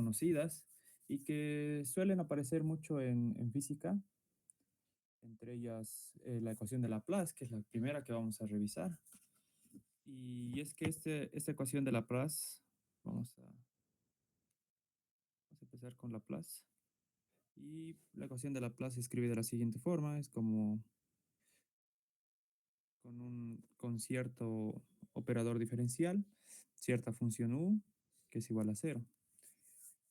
conocidas y que suelen aparecer mucho en física, entre ellas la ecuación de Laplace, que es la primera que vamos a revisar. Y es que esta ecuación de Laplace, vamos a empezar con Laplace. Y la ecuación de Laplace se escribe de la siguiente forma, es como con cierto operador diferencial, cierta función u, que es igual a cero.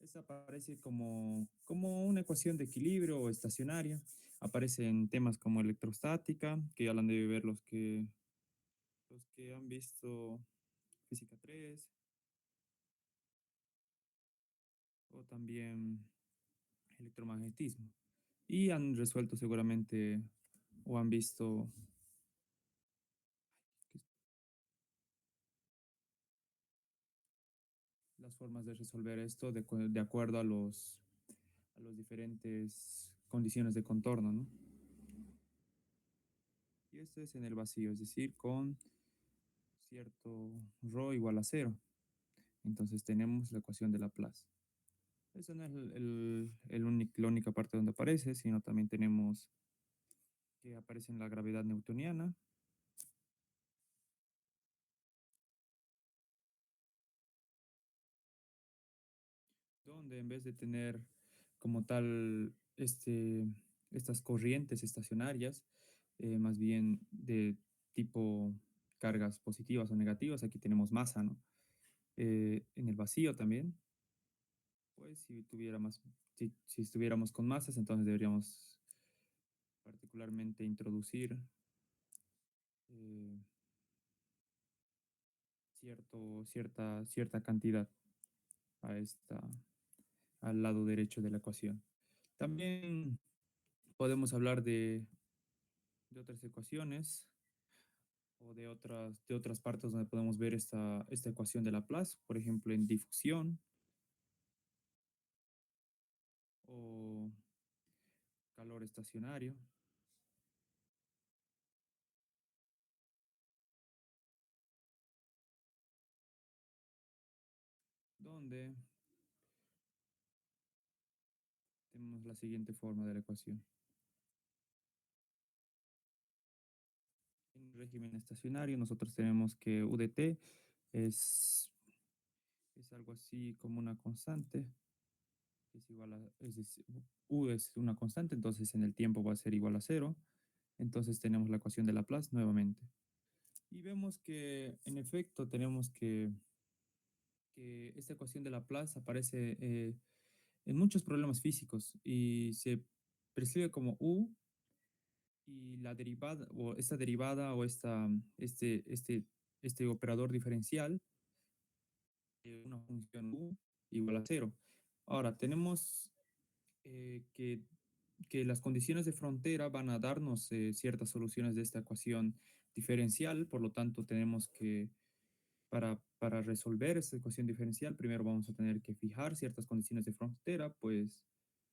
Esta aparece como una ecuación de equilibrio o estacionaria. Aparece en temas como electrostática, que ya la han de ver los que han visto física 3, o también electromagnetismo. Y han resuelto seguramente o han visto las formas de resolver esto de acuerdo a los diferentes condiciones de contorno, ¿no? Y esto es en el vacío, es decir, con cierto ρ igual a cero. Entonces tenemos la ecuación de Laplace. Esa no es la única parte donde aparece, sino también tenemos que aparece en la gravedad newtoniana, donde en vez de tener como tal estas corrientes estacionarias, más bien de tipo cargas positivas o negativas, aquí tenemos masa, ¿no? En el vacío también, pues si estuviéramos con masas, entonces deberíamos particularmente introducir eh, cierta cantidad a al lado derecho de la ecuación. También podemos hablar de otras ecuaciones o de otras partes donde podemos ver esta ecuación de Laplace, por ejemplo, en difusión o calor estacionario, donde tenemos la siguiente forma de la ecuación. En régimen estacionario, nosotros tenemos que U de t es algo así como una constante, es decir, U es una constante, entonces en el tiempo va a ser igual a cero. Entonces tenemos la ecuación de Laplace nuevamente. Y vemos que, en efecto, tenemos que esta ecuación de Laplace aparece en muchos problemas físicos y se prescribe como U, y la derivada o esta derivada o este operador diferencial de una función U igual a cero. Ahora, tenemos que las condiciones de frontera van a darnos ciertas soluciones de esta ecuación diferencial, por lo tanto tenemos que, para resolver esta ecuación diferencial, primero vamos a tener que fijar ciertas condiciones de frontera, pues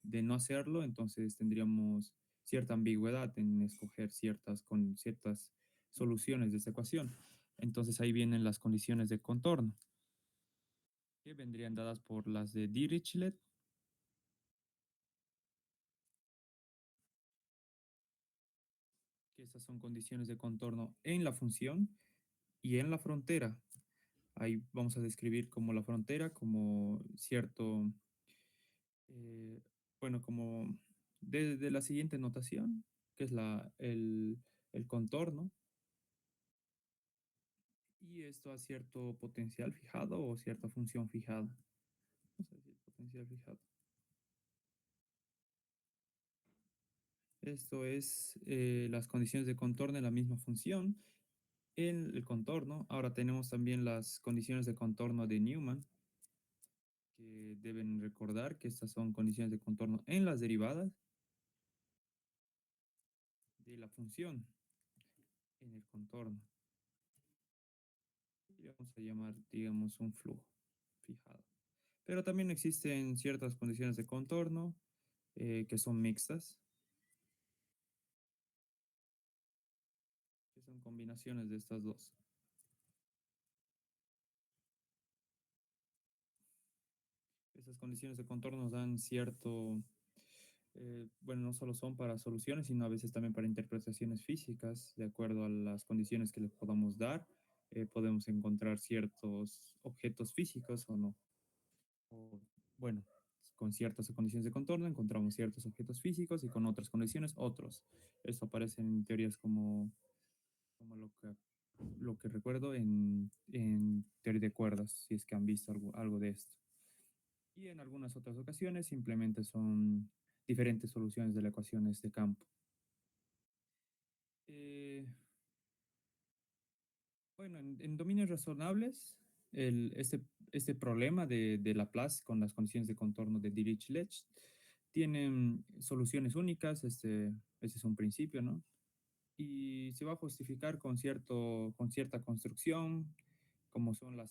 de no hacerlo, entonces tendríamos cierta ambigüedad en escoger ciertas soluciones de esta ecuación. Entonces ahí vienen las condiciones de contorno, que vendrían dadas por las de Dirichlet, que estas son condiciones de contorno en la función y en la frontera. Ahí vamos a describir como la frontera, como cierto, eh, bueno, como de la siguiente notación, que es el contorno, y esto a cierto potencial fijado o cierta función fijada. Vamos a decir potencial fijado. Esto es las condiciones de contorno en la misma función en el contorno. Ahora tenemos también las condiciones de contorno de Newman, que deben recordar que estas son condiciones de contorno en las derivadas de la función en el contorno. Y vamos a llamar, digamos, un flujo fijado. Pero también existen ciertas condiciones de contorno que son mixtas, que son combinaciones de estas dos. Esas condiciones de contorno nos dan cierto, bueno, no solo son para soluciones, sino a veces también para interpretaciones físicas, de acuerdo a las condiciones que le podamos dar, podemos encontrar ciertos objetos físicos o no. O, bueno, con ciertas condiciones de contorno encontramos ciertos objetos físicos y con otras condiciones otros. Esto aparece en teorías como lo que recuerdo en teoría de cuerdas, si es que han visto algo de esto. Y en algunas otras ocasiones simplemente son diferentes soluciones de las ecuaciones de campo. Eh, bueno, en dominios razonables, este problema de Laplace con las condiciones de contorno de Dirichlet tienen soluciones únicas, ese es un principio, ¿no? Y se va a justificar con cierta construcción, como son la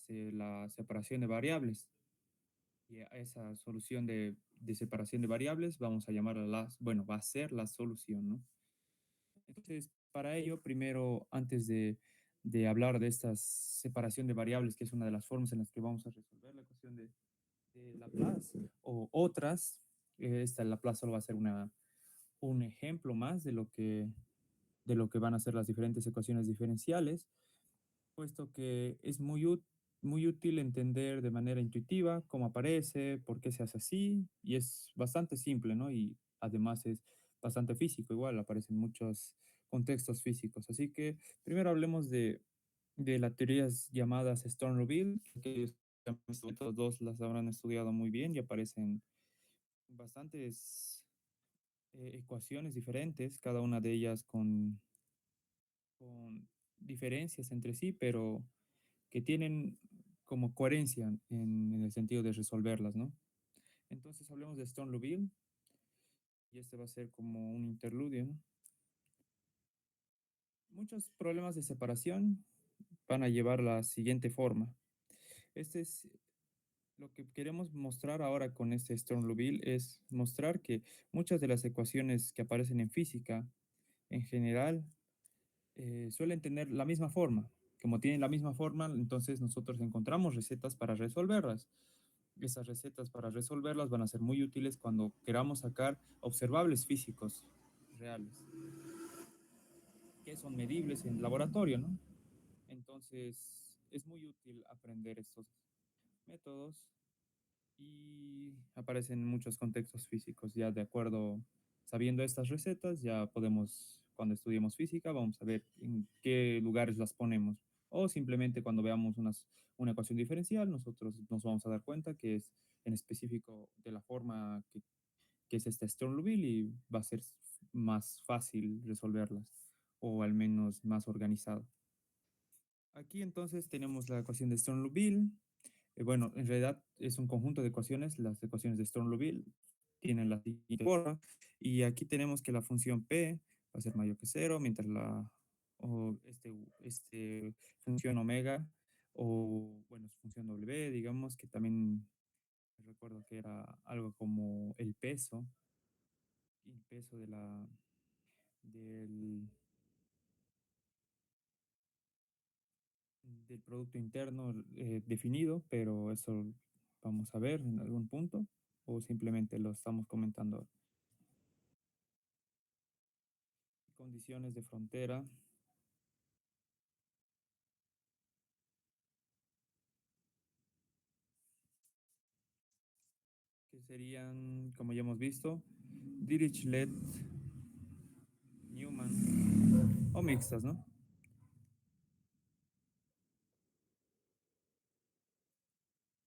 separación de variables. Y a esa solución de separación de variables vamos a llamarla bueno, va a ser la solución, ¿no? Entonces, para ello, primero, antes de hablar de esta separación de variables, que es una de las formas en las que vamos a resolver la ecuación de Laplace, o otras, esta Laplace solo va a ser un ejemplo más de lo que van a ser las diferentes ecuaciones diferenciales, puesto que es muy útil entender de manera intuitiva cómo aparece, por qué se hace así, y es bastante simple, ¿no? Y además es bastante físico, igual aparecen muchos contextos físicos. Así que primero hablemos de las teorías llamadas Sturm-Liouville, que estos dos las habrán estudiado muy bien y aparecen bastantes ecuaciones diferentes, cada una de ellas con diferencias entre sí, pero que tienen como coherencia en el sentido de resolverlas, ¿no? Entonces hablemos de Sturm-Liouville y este va a ser como un interludio, ¿no? Muchos problemas de separación van a llevar la siguiente forma. Este es lo que queremos mostrar ahora con este Sturm-Liouville es mostrar que muchas de las ecuaciones que aparecen en física en general suelen tener la misma forma. Como tienen la misma forma, entonces nosotros encontramos recetas para resolverlas. Esas recetas para resolverlas van a ser muy útiles cuando queramos sacar observables físicos reales, que son medibles en laboratorio, ¿no? Entonces, es muy útil aprender estos métodos y aparecen en muchos contextos físicos. Ya de acuerdo, sabiendo estas recetas, ya podemos, cuando estudiemos física, vamos a ver en qué lugares las ponemos. O simplemente cuando veamos una ecuación diferencial, nosotros nos vamos a dar cuenta que es en específico de la forma que es esta Sturm-Liouville y va a ser más fácil resolverlas, o al menos más organizado. Aquí entonces tenemos la ecuación de Sturm-Liouville. Bueno, en realidad es un conjunto de ecuaciones. Las ecuaciones de Sturm-Liouville tienen la siguiente forma. Y aquí tenemos que la función P va a ser mayor que cero, mientras o función omega, o bueno, su función W, digamos, que también recuerdo que era algo como el peso del, del producto interno definido, pero eso vamos a ver en algún punto, o simplemente lo estamos comentando. Condiciones de frontera, que serían, como ya hemos visto, Dirichlet, Newman o mixtas, ¿no?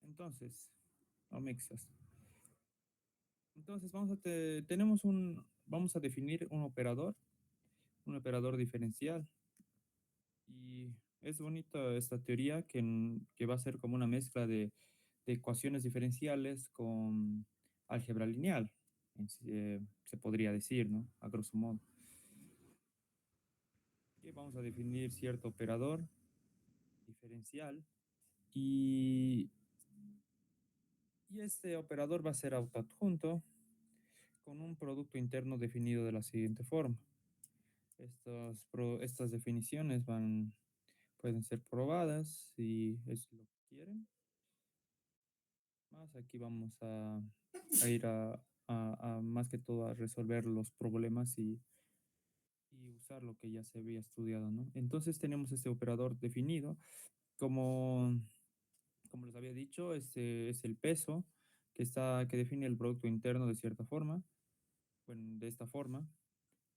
Entonces, o mixtas. Entonces, vamos a definir un operador diferencial. Y es bonita esta teoría que va a ser como una mezcla de ecuaciones diferenciales con álgebra lineal, se podría decir, ¿no? A grosso modo. Y vamos a definir cierto operador diferencial y, y este operador va a ser autoadjunto con un producto interno definido de la siguiente forma. Estas definiciones pueden ser probadas si es lo que quieren. más. Aquí vamos a ir a más que todo a resolver los problemas y usar lo que ya se había estudiado, ¿no? Entonces tenemos este operador definido. Como, como les había dicho, este es el peso que define el producto interno de cierta forma, bueno, de esta forma.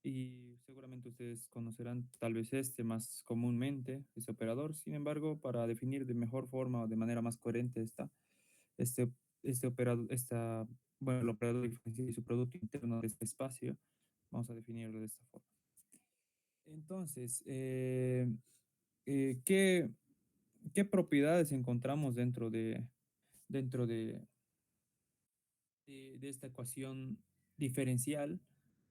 Y seguramente ustedes conocerán tal vez este más comúnmente, este operador. Sin embargo, para definir de mejor forma o de manera más coherente este, este operador, bueno, el operador diferencial y su producto interno de este espacio, vamos a definirlo de esta forma. Entonces, ¿qué, qué propiedades encontramos dentro de esta ecuación diferencial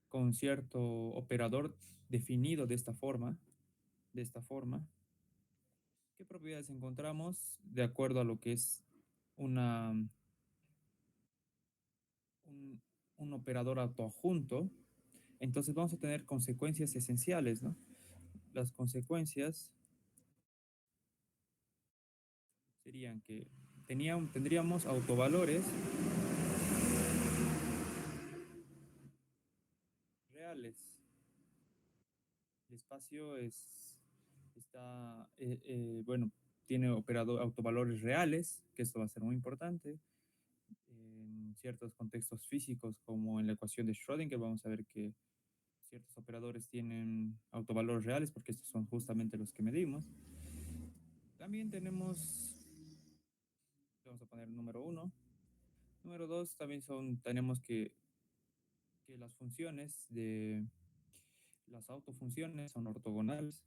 con cierto operador definido de esta forma? De esta forma. ¿Qué propiedades encontramos de acuerdo a lo que es una, un, un operador autoadjunto? Entonces vamos a tener consecuencias esenciales, ¿no? Las consecuencias serían que tendríamos autovalores reales. El espacio bueno, tiene autovalores reales, que esto va a ser muy importante. En ciertos contextos físicos, como en la ecuación de Schrödinger, vamos a ver que ciertos operadores tienen autovalores reales, porque estos son justamente los que medimos. También vamos a poner número uno. Número dos, también tenemos que las autofunciones son ortogonales,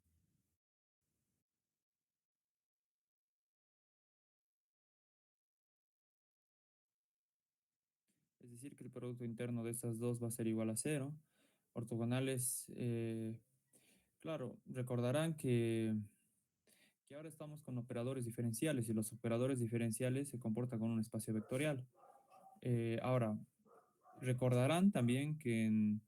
es decir, que el producto interno de estas dos va a ser igual a cero. Ortogonales, claro, recordarán que ahora estamos con operadores diferenciales y los operadores diferenciales se comportan con un espacio vectorial. Ahora, recordarán también que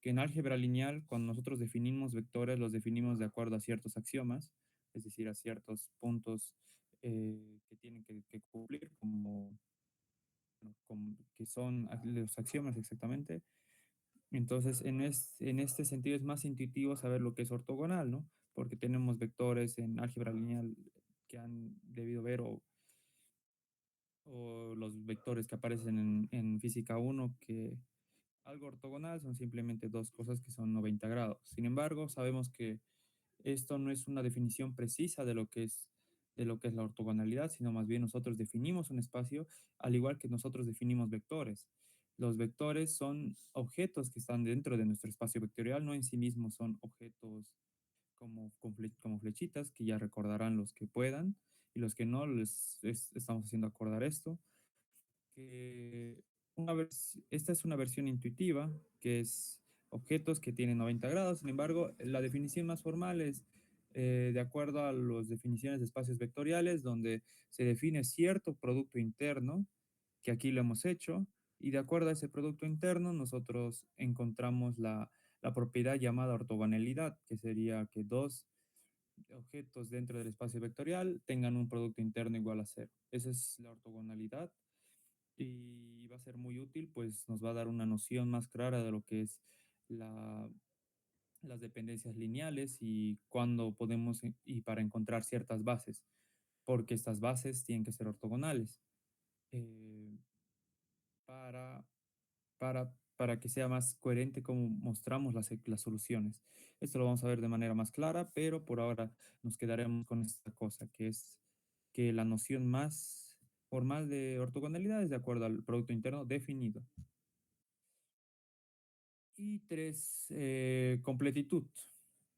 en álgebra lineal, cuando nosotros definimos vectores, los definimos de acuerdo a ciertos axiomas, es decir, a ciertos puntos que tienen que cumplir, que son los axiomas exactamente. Entonces, en este sentido es más intuitivo saber lo que es ortogonal, ¿no? Porque tenemos vectores en álgebra lineal que han debido ver o los vectores que aparecen en física uno que algo ortogonal son simplemente dos cosas que son 90 grados. Sin embargo, sabemos que esto no es una definición precisa de lo que es la ortogonalidad, sino más bien nosotros definimos un espacio al igual que nosotros definimos vectores. Los vectores son objetos que están dentro de nuestro espacio vectorial, no en sí mismos son objetos como flechitas, que ya recordarán los que puedan, y los que no, estamos haciendo acordar esto que esta es una versión intuitiva, que es objetos que tienen 90 grados. Sin embargo, la definición más formal es de acuerdo a las definiciones de espacios vectoriales, donde se define cierto producto interno, que aquí lo hemos hecho, y de acuerdo a ese producto interno, nosotros encontramos la propiedad llamada ortogonalidad, que sería que dos objetos dentro del espacio vectorial tengan un producto interno igual a cero. Esa es la ortogonalidad y va a ser muy útil, pues nos va a dar una noción más clara de lo que es la, las dependencias lineales y cuándo podemos, y para encontrar ciertas bases, porque estas bases tienen que ser ortogonales eh, para, para que sea más coherente cómo mostramos las soluciones. Esto lo vamos a ver de manera más clara, pero por ahora nos quedaremos con esta cosa, que es que la noción más formal de ortogonalidad es de acuerdo al producto interno definido. Y tres, completitud.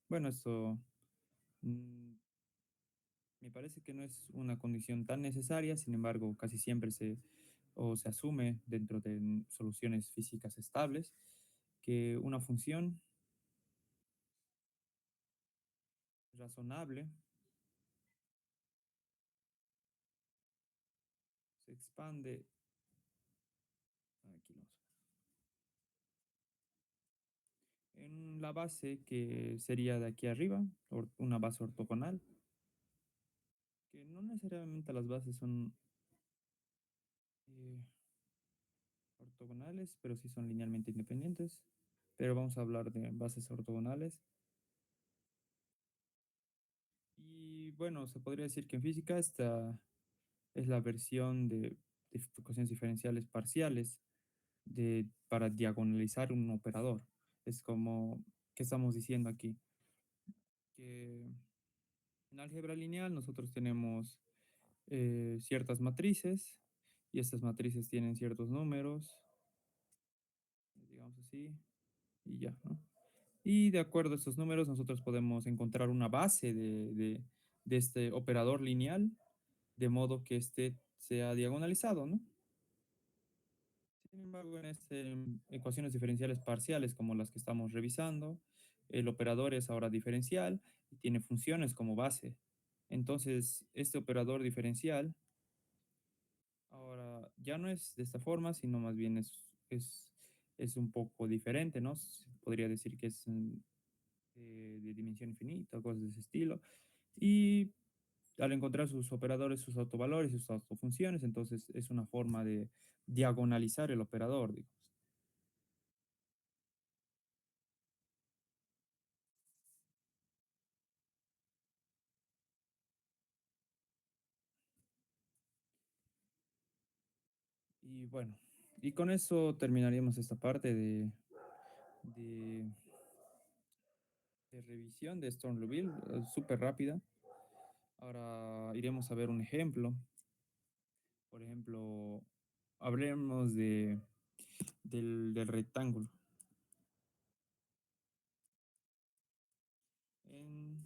Bueno, esto mm, me parece que no es una condición tan necesaria, sin embargo, casi siempre se asume dentro de soluciones físicas estables que una función razonable se expande, aquí vamos, en la base que sería de aquí arriba, una base ortogonal, que no necesariamente las bases son eh, ortogonales, pero sí son linealmente independientes. Pero vamos a hablar de bases ortogonales. Y bueno, se podría decir que en física esta es la versión de ecuaciones diferenciales parciales para diagonalizar un operador. Es como, ¿qué estamos diciendo aquí? Que en álgebra lineal nosotros tenemos ciertas matrices y estas matrices tienen ciertos números, digamos así, y ya, ¿no? Y de acuerdo a estos números nosotros podemos encontrar una base de este operador lineal de modo que este sea diagonalizado, ¿no? Sin embargo, en ecuaciones diferenciales parciales como las que estamos revisando, el operador es ahora diferencial y tiene funciones como base. Entonces, este operador diferencial ahora ya no es de esta forma, sino más bien es un poco diferente, ¿no? Se podría decir que es de dimensión infinita, cosas de ese estilo. Y al encontrar sus operadores, sus autovalores, sus autofunciones, entonces es una forma de diagonalizar el operador, digamos. Y bueno, y con eso terminaríamos esta parte de, de revisión de Storm-Liouville, súper rápida. Ahora iremos a ver un ejemplo. Por ejemplo, hablemos del rectángulo en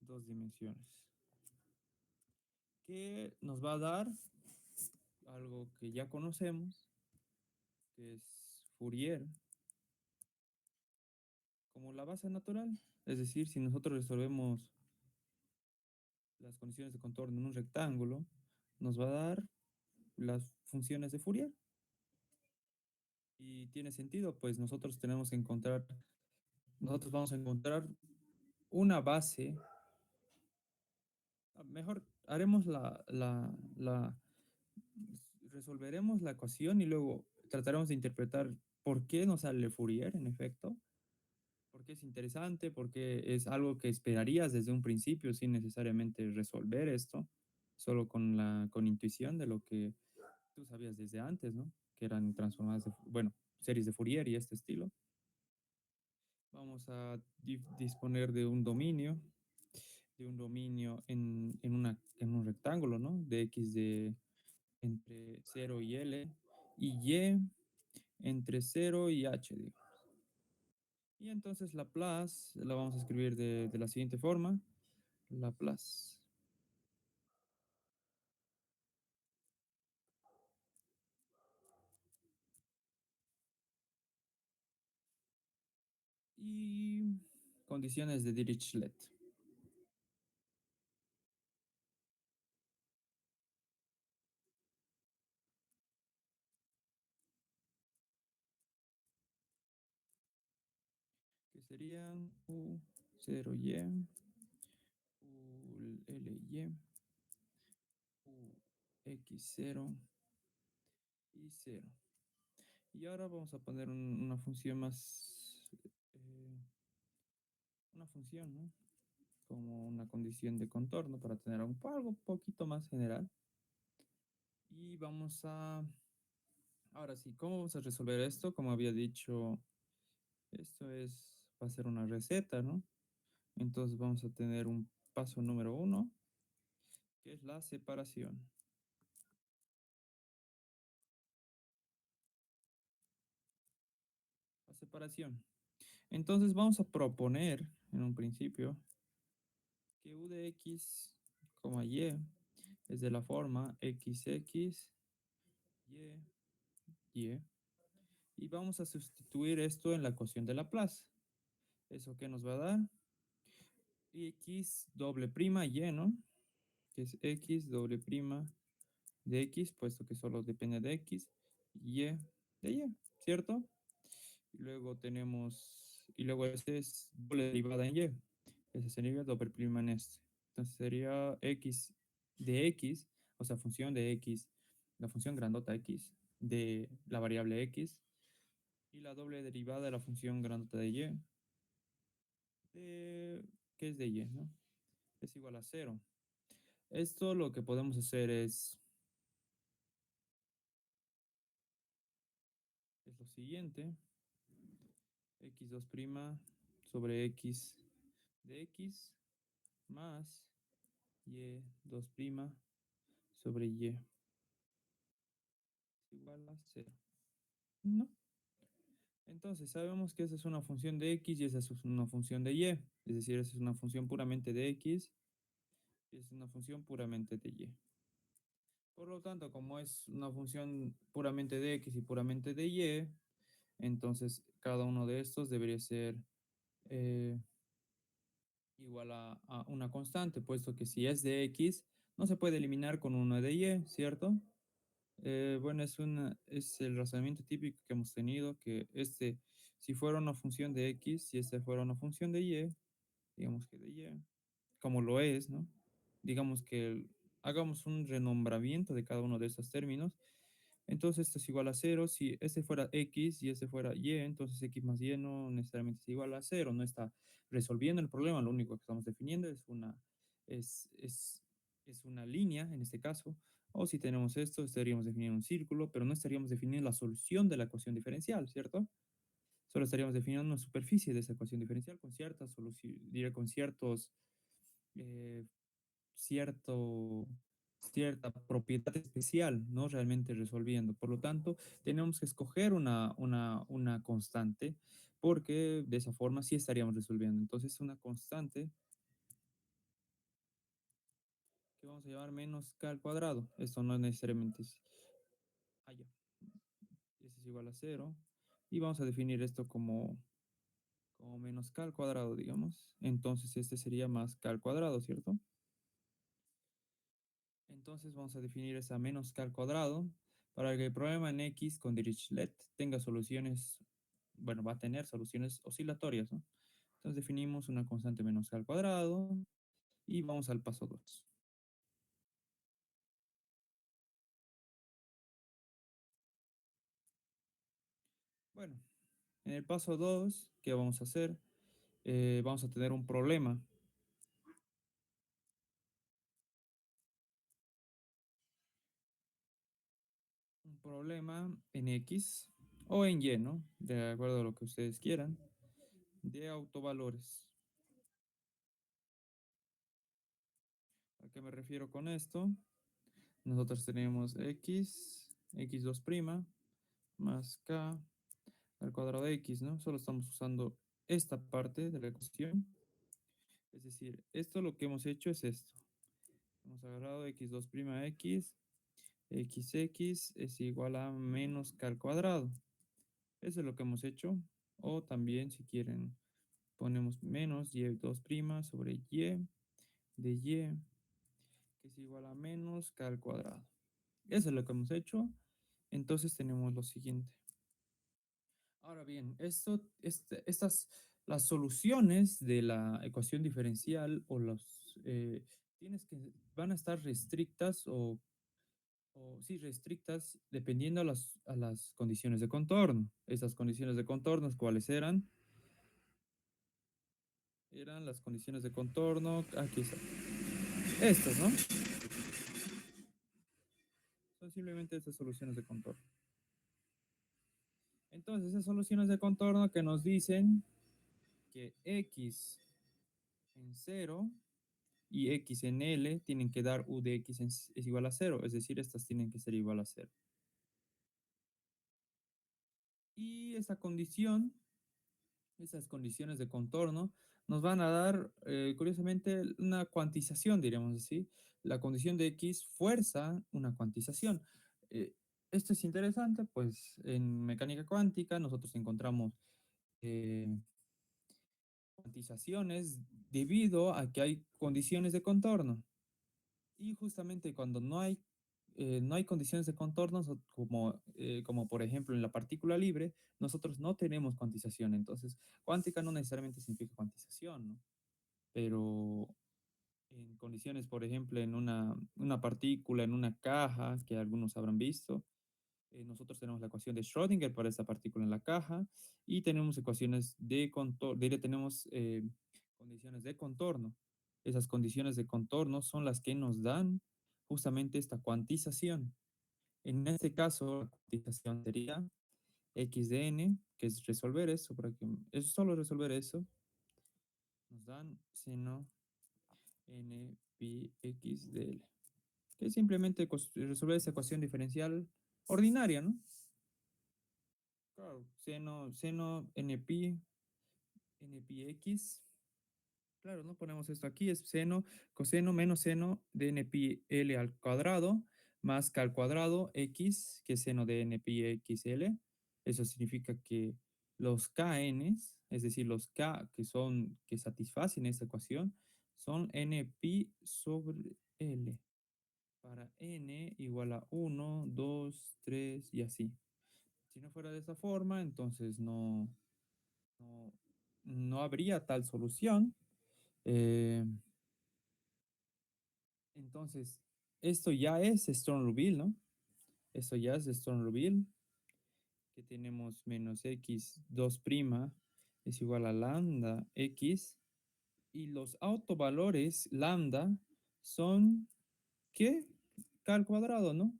dos dimensiones, que nos va a dar algo que ya conocemos, que es Fourier, como la base natural. Es decir, si nosotros resolvemos las condiciones de contorno en un rectángulo, nos va a dar las funciones de Fourier. Y tiene sentido, pues nosotros vamos a encontrar una base, mejor haremos resolveremos la ecuación y luego trataremos de interpretar por qué nos sale Fourier, en efecto, por qué es interesante, por qué es algo que esperarías desde un principio sin necesariamente resolver esto, solo con intuición de lo que tú sabías desde antes, ¿no? Que eran transformadas, bueno, series de Fourier y este estilo. Vamos a disponer de un dominio en un rectángulo, ¿no? De x de entre 0 y L y entre 0 y H, digo. Y entonces Laplace la vamos a escribir de la siguiente forma. Laplace. Y condiciones de Dirichlet, que serían U0y, ULY, UX0 y 0. Y ahora vamos a poner una función más, una función, ¿no? Como una condición de contorno para tener algo un poquito más general. Y ahora sí, ¿cómo vamos a resolver esto? Como había dicho, va a ser una receta, ¿no? Entonces vamos a tener un paso número uno, que es la separación. La separación. Entonces vamos a proponer en un principio que u de x, y es de la forma xx, y, y. Y vamos a sustituir esto en la ecuación de Laplace. ¿Eso qué nos va a dar? X doble prima y, ¿no? Que es x doble prima de x, puesto que solo depende de x, y de y, ¿cierto? Y luego este es doble derivada en y. Ese sería doble prima en este. Entonces sería x de x. o sea, función de x, la función grandota x de la variable x y la doble derivada de la función grandota de y, de, que es de y, ¿no? Es igual a cero. Esto lo que podemos hacer es lo siguiente, x2' sobre x de x más y2' sobre y es igual a cero. ¿No? Entonces sabemos que esa es una función de x y esa es una función de y. Es decir, esa es una función puramente de x y es una función puramente de y. Por lo tanto, como es una función puramente de x y puramente de y, entonces cada uno de estos debería ser eh, igual a una constante, puesto que si es de x, no se puede eliminar con uno de y, ¿cierto? Bueno, es el razonamiento típico que hemos tenido, que si fuera una función de x, si este fuera una función de y, digamos que de y, como lo es, ¿no? Digamos que hagamos un renombramiento de cada uno de estos términos. Entonces esto es igual a cero. Si este fuera x y este fuera y, entonces x más y no necesariamente es igual a cero. No está resolviendo el problema. Lo único que estamos definiendo es, es, es una línea en este caso. O si tenemos esto, estaríamos definiendo un círculo, pero no estaríamos definiendo la solución de la ecuación diferencial, ¿cierto? Solo estaríamos definiendo una superficie de esa ecuación diferencial con ciertas soluciones, diría con eh, cierto, cierta propiedad especial, no realmente resolviendo. Por lo tanto, tenemos que escoger una constante porque de esa forma sí estaríamos resolviendo. Entonces, una constante que vamos a llamar menos k al cuadrado. Esto no necesariamente es... Ah, ya. Este es igual a cero. Y vamos a definir esto como menos k al cuadrado, digamos. Entonces, este sería más k al cuadrado, ¿cierto? Entonces vamos a definir esa menos k al cuadrado para que el problema en x con Dirichlet tenga soluciones, bueno, va a tener soluciones oscilatorias, ¿no? Entonces definimos una constante menos k al cuadrado y vamos al paso 2. Bueno, en el paso 2, ¿qué vamos a hacer? Vamos a tener un problema en x o en y, ¿no? De acuerdo a lo que ustedes quieran, de autovalores. ¿A qué me refiero con esto? Nosotros tenemos x2' más k al cuadrado de x, ¿no? Solo estamos usando esta parte de la ecuación. Es decir, esto lo que hemos hecho es esto. Hemos agarrado x2' x es igual a menos k al cuadrado. Eso es lo que hemos hecho. O también, si quieren, ponemos menos y2' sobre y de y, que es igual a menos k al cuadrado. Eso es lo que hemos hecho. Entonces tenemos lo siguiente. Ahora bien, las soluciones de la ecuación diferencial van a estar restrictas o sí, restrictas dependiendo a las condiciones de contorno. Esas condiciones de contorno, ¿cuáles eran? Eran las condiciones de contorno, aquí están. Estas, ¿no? Son simplemente estas soluciones de contorno. Entonces, esas soluciones de contorno que nos dicen que x en cero y x en L tienen que dar u de x es igual a cero, es decir, estas tienen que ser igual a cero. Y esas condiciones de contorno, nos van a dar, curiosamente, una cuantización, diríamos así. La condición de x fuerza una cuantización. Eh, Esto es interesante, pues en mecánica cuántica nosotros encontramos eh, cuantizaciones debido a que hay condiciones de contorno. Y justamente cuando no hay condiciones de contorno, como por ejemplo en la partícula libre, nosotros no tenemos cuantización. Entonces, cuántica no necesariamente significa cuantización, ¿no? Pero en condiciones, por ejemplo, en una partícula, en una caja, que algunos habrán visto. Nosotros tenemos la ecuación de Schrödinger para esta partícula en la caja y tenemos ecuaciones de contorno, tenemos condiciones de contorno. Esas condiciones de contorno son las que nos dan justamente esta cuantización. En este caso, la cuantización sería x de n, que es resolver eso, para que es solo resolver eso, nos dan seno n pi x de L, que es simplemente resolver esa ecuación diferencial ordinaria, ¿no? Claro, seno n pi x. Claro, ¿no? Ponemos esto aquí, es seno, coseno menos seno de n pi L al cuadrado, más k al cuadrado x, que es seno de n pi x L. Eso significa que los kn, es decir, los k que satisfacen esta ecuación, son n pi sobre L, para n igual a 1, 2, 3 y así. Si no fuera de esa forma, entonces no, no habría tal solución. Eh, entonces, esto ya es Sturm-Liouville, ¿no? Esto ya es Sturm-Liouville, que tenemos menos x 2' es igual a lambda x, y los autovalores lambda son, ¿qué? K al cuadrado, ¿no?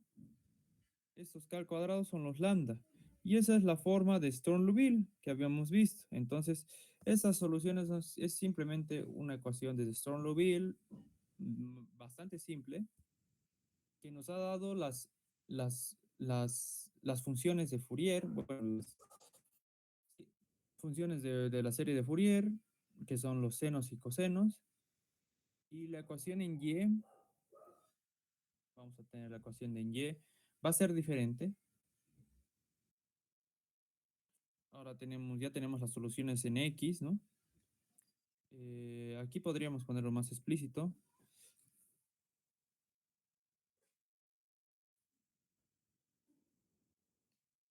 Estos K al cuadrado son los lambda. Y esa es la forma de Sturm-Liouville que habíamos visto. Entonces, esas soluciones es simplemente una ecuación de Sturm-Liouville bastante simple que nos ha dado las funciones de Fourier, bueno, las funciones de la serie de Fourier, que son los senos y cosenos, y la ecuación en Y, vamos a tener la ecuación de en Y, va a ser diferente. Ahora ya tenemos las soluciones en X, ¿no? Aquí podríamos ponerlo más explícito.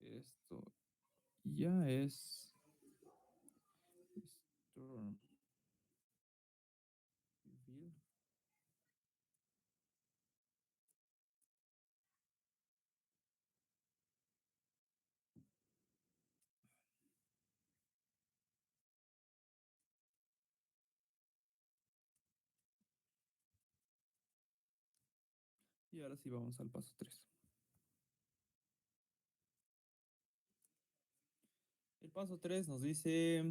Esto ya es Sturm-Liouville. Y ahora sí vamos al paso 3. El paso 3 nos dice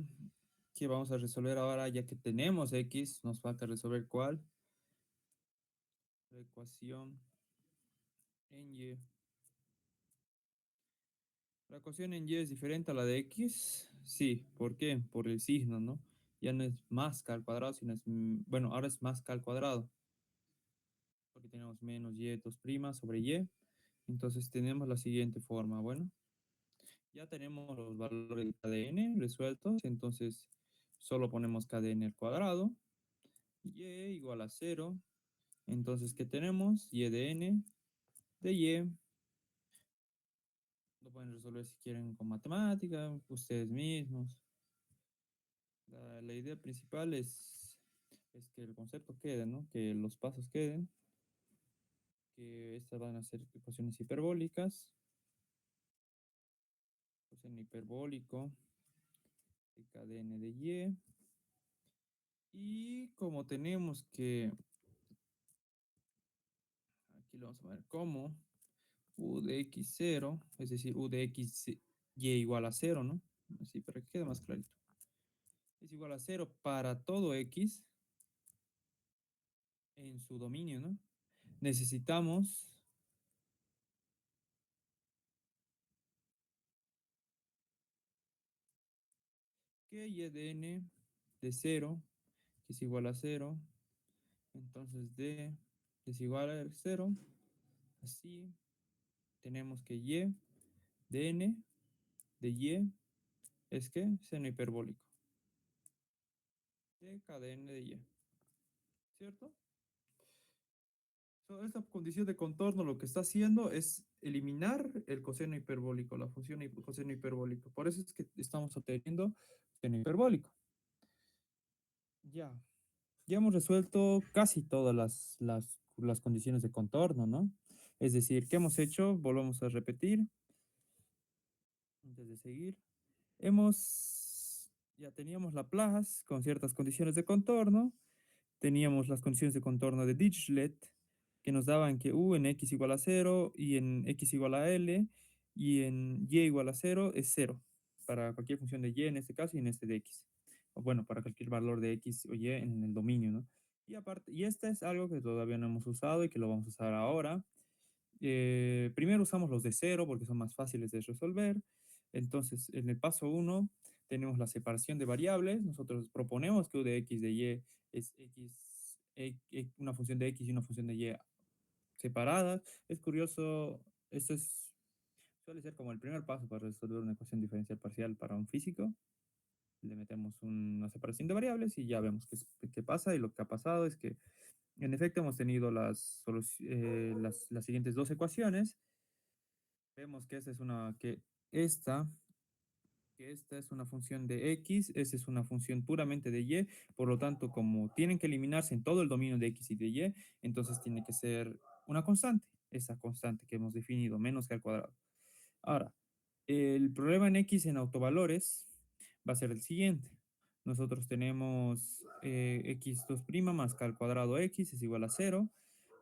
que vamos a resolver ahora, ya que tenemos X, nos falta resolver cuál. La ecuación en Y. La ecuación en Y es diferente a la de X. Sí, ¿por qué? Por el signo, ¿no? Ya no es más k al cuadrado, sino es, bueno, ahora es más k al cuadrado, porque tenemos menos y 2' sobre y. Entonces tenemos la siguiente forma. Bueno, ya tenemos los valores de k de n resueltos, entonces solo ponemos k de n al cuadrado, y igual a 0. Entonces, ¿qué tenemos? Y de n de y. Lo pueden resolver si quieren con matemática, ustedes mismos. La idea principal es que el concepto quede, ¿no? Que los pasos queden, que estas van a ser ecuaciones hiperbólicas, coseno hiperbólico de k de n de y. Y como tenemos que, aquí lo vamos a ver como u de x0, es decir, u de x y igual a 0, ¿no? Así para que quede más clarito. Es igual a 0 para todo x en su dominio, ¿no? Necesitamos que y de n de 0, que es igual a 0, entonces d es igual a 0, así tenemos que y de n de y es que seno hiperbólico de k de n de y, ¿cierto? Esta condición de contorno lo que está haciendo es eliminar el coseno hiperbólico, la función coseno hiperbólico. Por eso es que estamos obteniendo seno hiperbólico. Ya. Ya hemos resuelto casi todas las condiciones de contorno, ¿no? Es decir, ¿qué hemos hecho? Volvemos a repetir antes de seguir. Ya teníamos la Laplace con ciertas condiciones de contorno, teníamos las condiciones de contorno de Dirichlet, que nos daban que U en X igual a cero y en X igual a L y en Y igual a cero es cero, para cualquier función de Y en este caso y en este de X. O bueno, para cualquier valor de X o Y en el dominio, ¿no? Y aparte, y este es algo que todavía no hemos usado y que lo vamos a usar ahora. Primero usamos los de cero porque son más fáciles de resolver. Entonces, en el paso uno tenemos la separación de variables. Nosotros proponemos que u de x de y es x, una función de x y una función de y separadas. Es curioso, suele ser como el primer paso para resolver una ecuación diferencial parcial para un físico. Le metemos una separación de variables y ya vemos qué pasa. Y lo que ha pasado es que en efecto hemos tenido las siguientes dos ecuaciones. Vemos que esta, que esta es una función de x, esta es una función puramente de y, por lo tanto, como tienen que eliminarse en todo el dominio de x y de y, entonces tiene que ser una constante, esa constante que hemos definido, menos que al cuadrado. Ahora, el problema en x en autovalores va a ser el siguiente. Nosotros tenemos x2' más k al cuadrado x es igual a cero.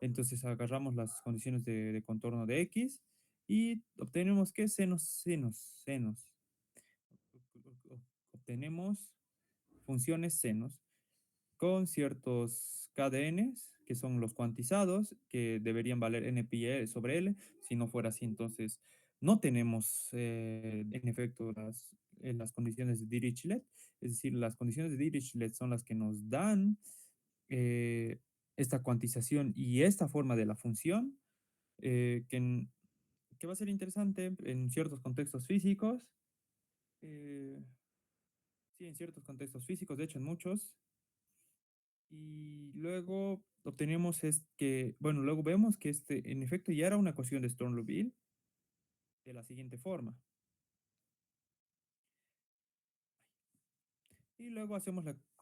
Entonces agarramos las condiciones de contorno de x y obtenemos que senos. Obtenemos funciones senos con ciertos KdNs, que son los cuantizados, que deberían valer NPi sobre L. Si no fuera así, entonces no tenemos en efecto las condiciones de Dirichlet. Es decir, las condiciones de Dirichlet son las que nos dan eh, esta cuantización y esta forma de la función, que va a ser interesante en ciertos contextos físicos. eh, sí, en ciertos contextos físicos, de hecho en muchos. Y luego obtenemos bueno, luego vemos que en efecto ya era una ecuación de Sturm-Liouville de la siguiente forma. Y luego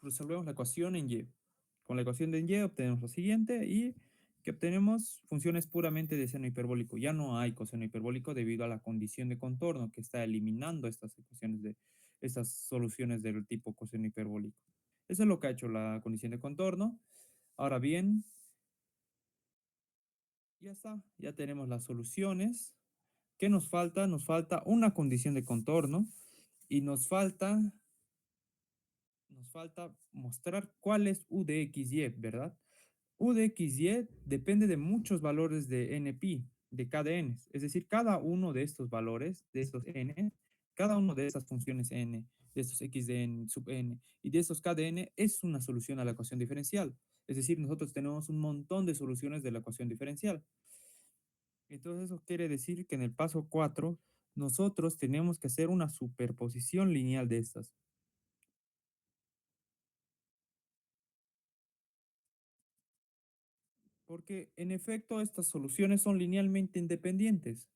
resolvemos la ecuación en Y. Con la ecuación de Y obtenemos lo siguiente y que obtenemos funciones puramente de seno hiperbólico. Ya no hay coseno hiperbólico debido a la condición de contorno que está eliminando estas soluciones del tipo coseno hiperbólico. Eso es lo que ha hecho la condición de contorno. Ahora bien, ya está, ya tenemos las soluciones. ¿Qué nos falta? Nos falta una condición de contorno y nos falta mostrar cuál es u de x, y, ¿verdad? U de x, y depende de muchos valores de NP, de KdN. Es decir, cada uno de estos valores, de estos n, cada uno de estas funciones n, de estos x de n sub n y de estos KdN es una solución a la ecuación diferencial. Es decir, nosotros tenemos un montón de soluciones de la ecuación diferencial. Entonces eso quiere decir que en el paso 4 nosotros tenemos que hacer una superposición lineal de estas. Porque en efecto estas soluciones son linealmente independientes.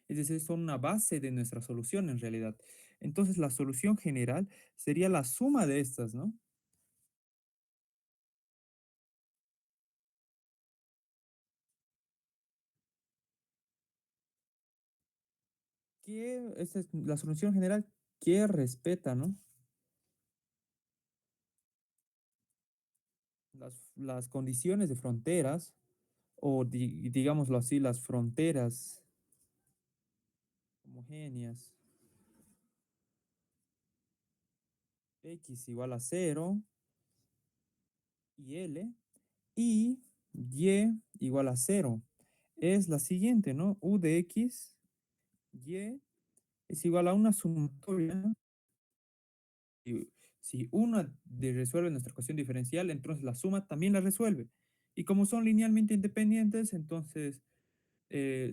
Es decir, son una base de nuestra solución en realidad. Entonces la solución general sería la suma de estas, ¿no? Esta es la solución general que respeta, ¿no? Las condiciones de fronteras, o digámoslo así, las fronteras homogéneas. X igual a cero y L y Y igual a cero. Es la siguiente, ¿no? U de X, Y es igual a una sumatoria. Y si una resuelve nuestra ecuación diferencial, entonces la suma también la resuelve. Y como son linealmente independientes, entonces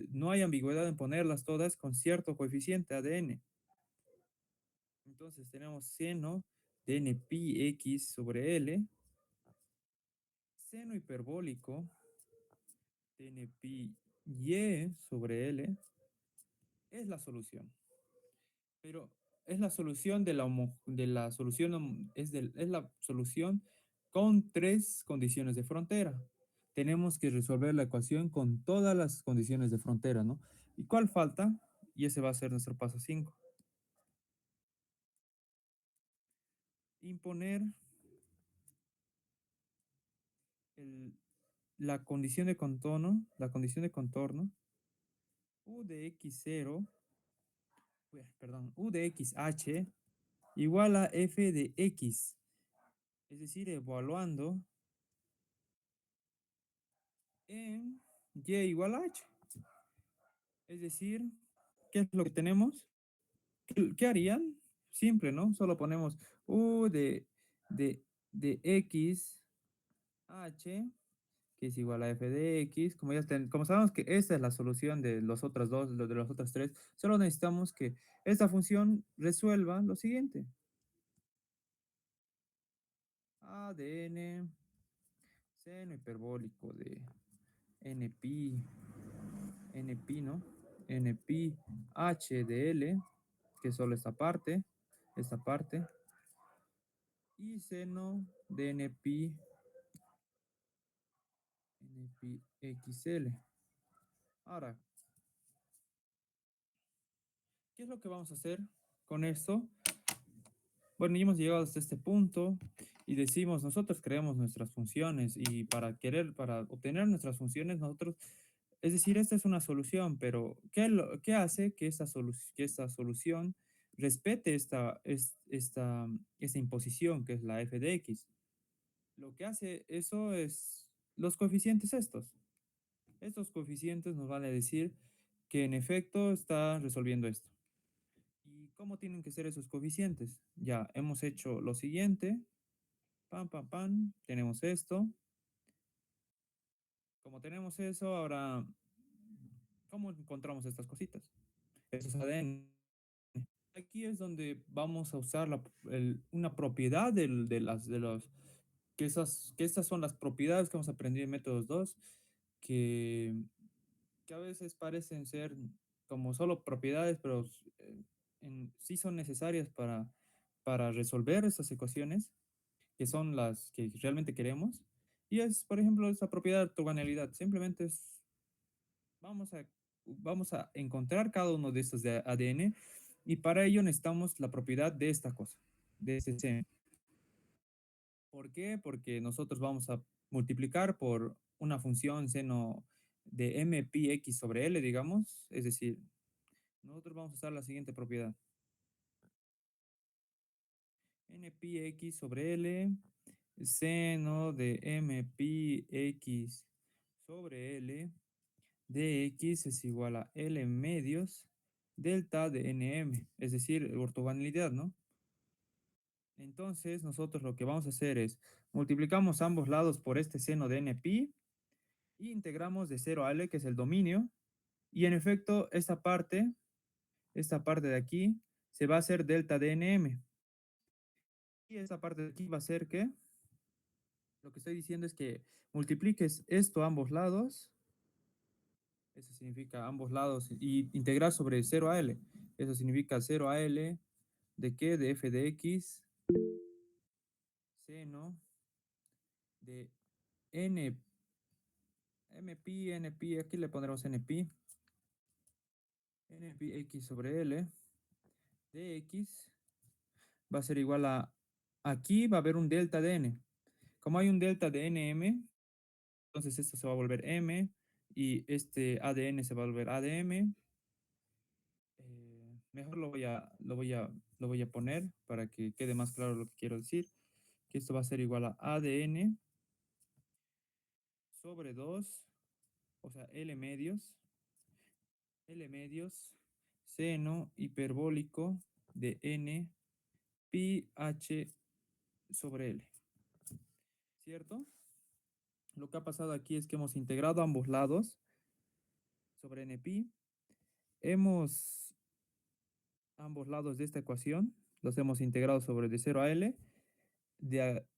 no hay ambigüedad en ponerlas todas con cierto coeficiente ADN. Entonces tenemos seno de n pi x sobre L, seno hiperbólico n pi y sobre L es la solución. Pero es la solución de la solución, es la solución con tres condiciones de frontera. Tenemos que resolver la ecuación con todas las condiciones de frontera, ¿no? ¿Y cuál falta? Y ese va a ser nuestro paso 5. Imponer el- la condición de contorno u de x0, perdón, u de xh igual a f de x, es decir, evaluando en y igual a h. Es decir, ¿qué es lo que tenemos? ¿Qué harían? Simple, ¿no? Solo ponemos u de, de x h, que es igual a f de x. Como sabemos que esta es la solución de los otros dos, de los otros tres, solo necesitamos que esta función resuelva lo siguiente. A de n, seno hiperbólico de npi, npi, ¿no? Npi h de l, que es solo esta parte, y seno de npi xl. Ahora, ¿qué es lo que vamos a hacer con esto? Bueno, ya hemos llegado hasta este punto y decimos, nosotros creamos nuestras funciones y para obtener nuestras funciones, nosotros, es decir, esta es una solución, pero ¿qué hace que que esta solución respete esta imposición que es la f de x? Lo que hace eso es los coeficientes estos. Estos coeficientes nos van a decir que en efecto está resolviendo esto. ¿Y cómo tienen que ser esos coeficientes? Ya hemos hecho lo siguiente. Pam, pam, pam. Tenemos esto. Como tenemos eso, ahora, ¿cómo encontramos estas cositas? Eso es ADN. Aquí es donde vamos a usar una propiedad de los, que estas son las propiedades que hemos aprendido en métodos 2 que, que a veces parecen ser como solo propiedades, pero sí son necesarias para resolver estas ecuaciones, que son las que realmente queremos. Y es, por ejemplo, esa propiedad de ortogonalidad. Simplemente vamos a, vamos a encontrar cada uno de estos de ADN y para ello necesitamos la propiedad de esta cosa, de este seno. ¿Por qué? Porque nosotros vamos a multiplicar por una función seno de m pi x sobre l, digamos. Es decir, nosotros vamos a usar la siguiente propiedad. N pi x sobre L, seno de M pi x sobre L, de x es igual a L medios delta de NM, es decir, ortogonalidad, ¿no? Entonces, nosotros lo que vamos a hacer es multiplicamos ambos lados por este seno de N pi y integramos de 0 a L, que es el dominio, y en efecto, esta parte de aquí, se va a hacer delta de NM. Y esta parte de aquí va a ser que lo que estoy diciendo es que multipliques esto a ambos lados, eso significa ambos lados, y integrar sobre 0 a L. Eso significa 0 a L, ¿de qué? De f de x, seno de n, m pi, n pi, aquí le pondremos n pi, n pi x sobre L, de x, va a ser igual a, aquí va a haber un delta de n. Como hay un delta de nm, entonces esto se va a volver m, y este ADN se va a volver ADM. Mejor lo voy a poner para que quede más claro lo que quiero decir, que esto va a ser igual a ADN sobre 2, o sea, L medios, seno hiperbólico de N pi h sobre L, ¿cierto? Lo que ha pasado aquí es que hemos integrado ambos lados sobre N pi, hemos ambos lados de esta ecuación, los hemos integrado sobre de 0 a L,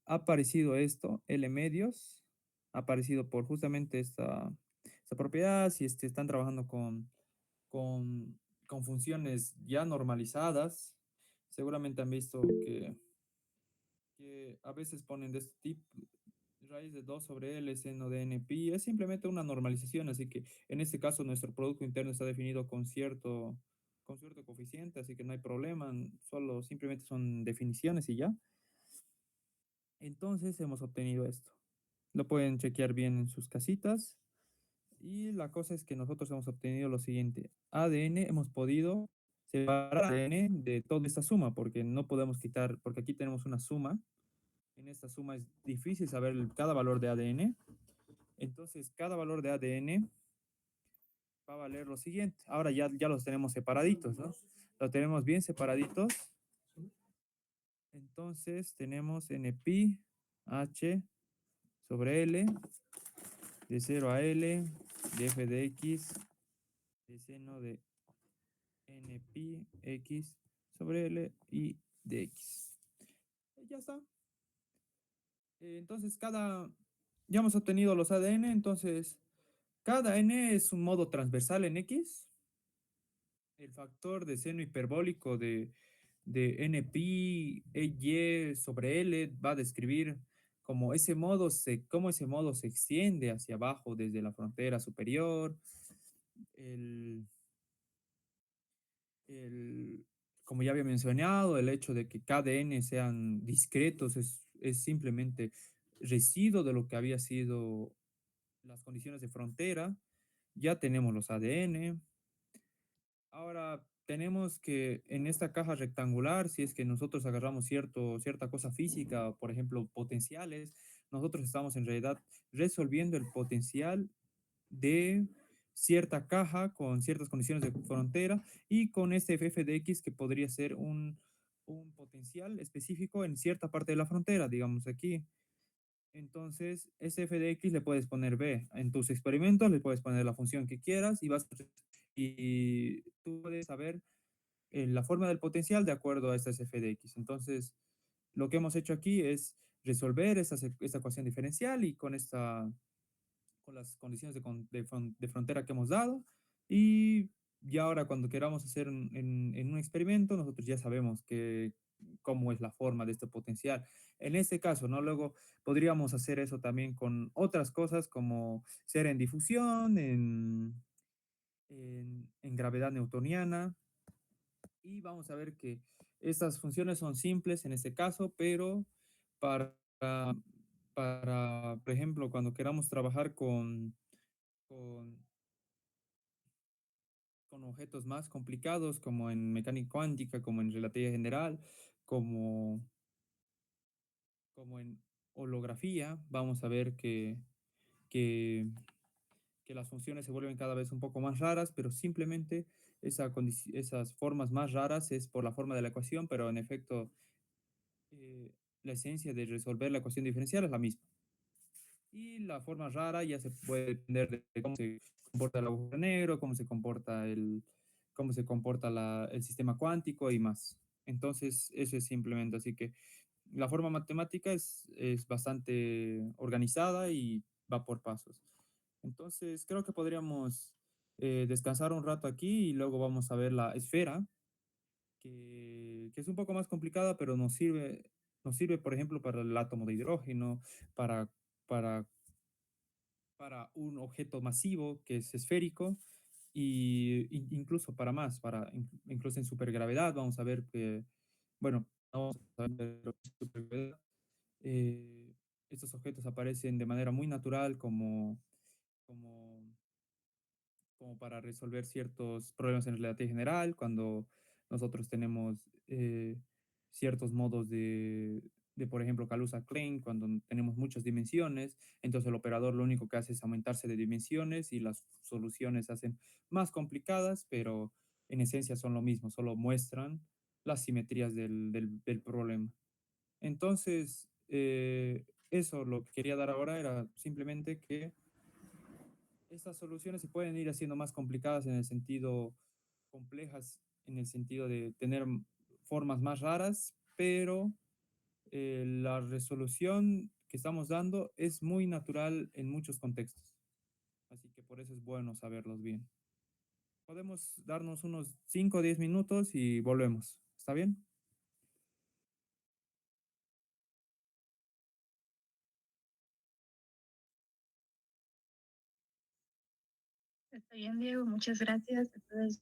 ha aparecido esto, L medios, ha aparecido por justamente esta propiedad, si están trabajando con, con funciones ya normalizadas, seguramente han visto que que a veces ponen de este tipo, raíz de 2 sobre L seno de NPi, es simplemente una normalización, así que en este caso nuestro producto interno está definido con cierto coeficiente, así que no hay problema, solo simplemente son definiciones y ya. Entonces hemos obtenido esto. Lo pueden chequear bien en sus casitas. Y la cosa es que nosotros hemos obtenido lo siguiente. ADN, hemos podido separar ADN de toda esta suma, porque no podemos quitar, porque aquí tenemos una suma. En esta suma es difícil saber cada valor de ADN. Entonces, cada valor de ADN va a valer lo siguiente. Ahora ya los tenemos separaditos, ¿no? Lo tenemos bien separaditos. Entonces, tenemos NPi H sobre L, de 0 a L, de f de x, de seno de NPi x sobre L y de x. Ya está. Entonces, ya hemos obtenido los ADN, entonces, cada n es un modo transversal en x. El factor de seno hiperbólico de NPi y sobre L va a describir cómo ese modo se extiende hacia abajo desde la frontera superior. El, el, Como ya había mencionado, el hecho de que cada n sean discretos es simplemente residuo de lo que había sido las condiciones de frontera. Ya tenemos los ADN. Ahora tenemos que en esta caja rectangular, si es que nosotros agarramos cierta cosa física, por ejemplo, potenciales, nosotros estamos en realidad resolviendo el potencial de cierta caja con ciertas condiciones de frontera y con este f de x que podría ser un potencial específico en cierta parte de la frontera, digamos aquí. Entonces, ese f de x le puedes poner b. En tus experimentos le puedes poner la función que quieras y tú puedes saber la forma del potencial de acuerdo a esta f de x. Entonces, lo que hemos hecho aquí es resolver esta ecuación diferencial y con las condiciones de frontera que hemos dado. Y ya ahora cuando queramos hacer en un experimento, nosotros ya sabemos cómo es la forma de este potencial. En este caso, ¿no? Luego podríamos hacer eso también con otras cosas como ser en difusión, en gravedad newtoniana. Y vamos a ver que estas funciones son simples en este caso, pero para, por ejemplo, cuando queramos trabajar con, con objetos más complicados, como en mecánica cuántica, como en relatividad general, como, como en holografía, vamos a ver que, que las funciones se vuelven cada vez un poco más raras, pero simplemente esas formas más raras es por la forma de la ecuación, pero en efecto eh, la esencia de resolver la ecuación diferencial es la misma. Y la forma rara ya se puede depender de cómo se comporta el agujero negro, cómo se comporta el sistema cuántico y más. Entonces, eso es simplemente así que la forma matemática es bastante organizada y va por pasos. Entonces, creo que podríamos descansar un rato aquí y luego vamos a ver la esfera, que es un poco más complicada, pero nos sirve, por ejemplo, para el átomo de hidrógeno, para, para para un objeto masivo que es esférico y incluso para más, incluso en supergravedad vamos a ver que, bueno, vamos a ver lo que es supergravedad. eh, Estos objetos aparecen de manera muy natural como como para resolver ciertos problemas en relatividad general, cuando nosotros tenemos ciertos modos por ejemplo, Kaluza-Klein, cuando tenemos muchas dimensiones, entonces el operador lo único que hace es aumentarse de dimensiones y las soluciones se hacen más complicadas, pero en esencia son lo mismo, solo muestran las simetrías del problema. Entonces, eso lo que quería dar ahora era simplemente que estas soluciones se pueden ir haciendo más complicadas en el sentido, complejas en el sentido de tener formas más raras, pero la resolución que estamos dando es muy natural en muchos contextos. Así que por eso es bueno saberlos bien. Podemos darnos unos 5 o 10 minutos y volvemos. ¿Está bien? Bien, Diego, muchas gracias. Entonces,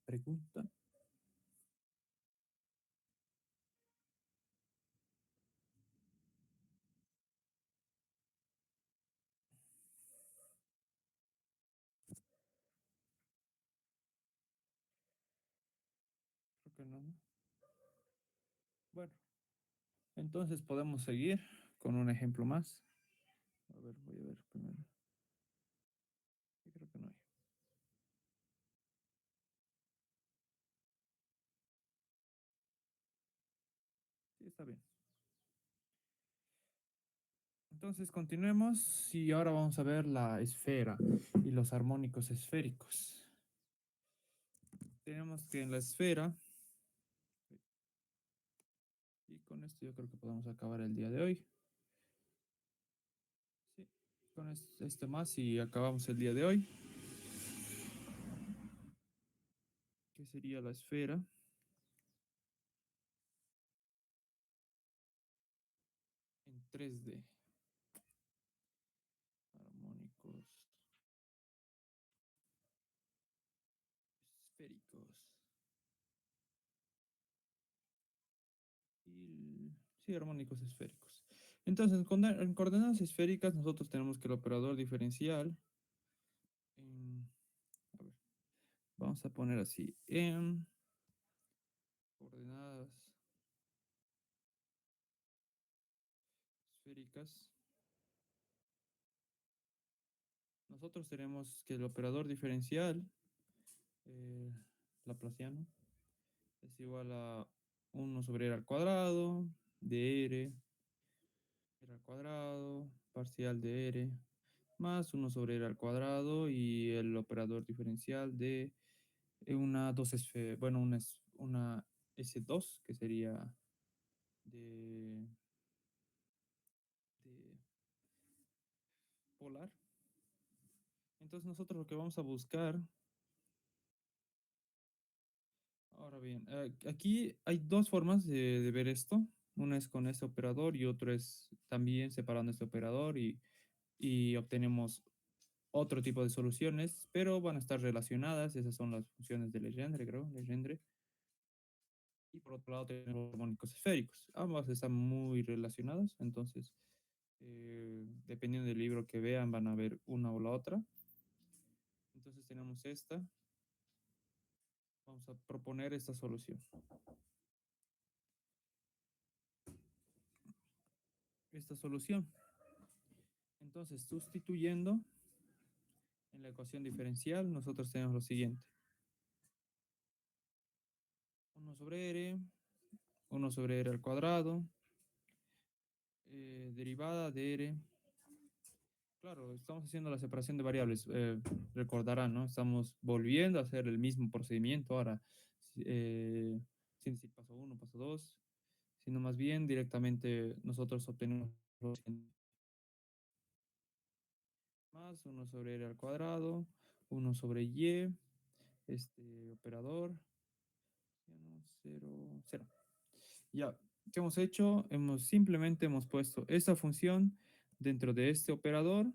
Pregunta. Creo que no. Bueno, entonces podemos seguir con un ejemplo más. A ver, voy a ver primero. Sí, creo que no hay. Sí, está bien. Entonces continuemos y ahora vamos a ver la esfera y los armónicos esféricos. Tenemos que en la esfera, y con esto yo creo que podemos acabar el día de hoy. Sí, con esto más y acabamos el día de hoy, que sería la esfera en 3D. Armónicos esféricos. Y, sí, armónicos esféricos. Entonces, en coordenadas esféricas, nosotros tenemos que el operador diferencial, en- a ver, vamos a poner así, en coordenadas esféricas, nosotros tenemos que el operador diferencial, eh, laplaciano, es igual a 1 sobre r al cuadrado de r al cuadrado, parcial de r, más 1 sobre r al cuadrado y el operador diferencial de una 2 esfera, bueno, una S2, que sería de, de polar. Entonces nosotros lo que vamos a buscar, ahora bien, aquí hay dos formas de ver esto. Una es con este operador y otro es también separando este operador y obtenemos otro tipo de soluciones, pero van a estar relacionadas. Esas son las funciones de Legendre, creo, Legendre. Y por otro lado tenemos los armónicos esféricos. Ambas están muy relacionadas, entonces dependiendo del libro que vean van a ver una o la otra. Entonces tenemos esta. Vamos a proponer esta solución. Esta solución. Entonces, sustituyendo en la ecuación diferencial, nosotros tenemos lo siguiente. 1 sobre r, 1 sobre r al cuadrado, derivada de r. Claro, estamos haciendo la separación de variables. Recordarán, ¿no? Estamos volviendo a hacer el mismo procedimiento ahora, eh, sin decir paso 1, paso 2, sino más bien directamente nosotros obtenemos lo siguiente. Más 1 sobre r al cuadrado, 1 sobre y, este operador, 0, 0. Ya, ¿qué hemos hecho? Simplemente hemos puesto esta función dentro de este operador.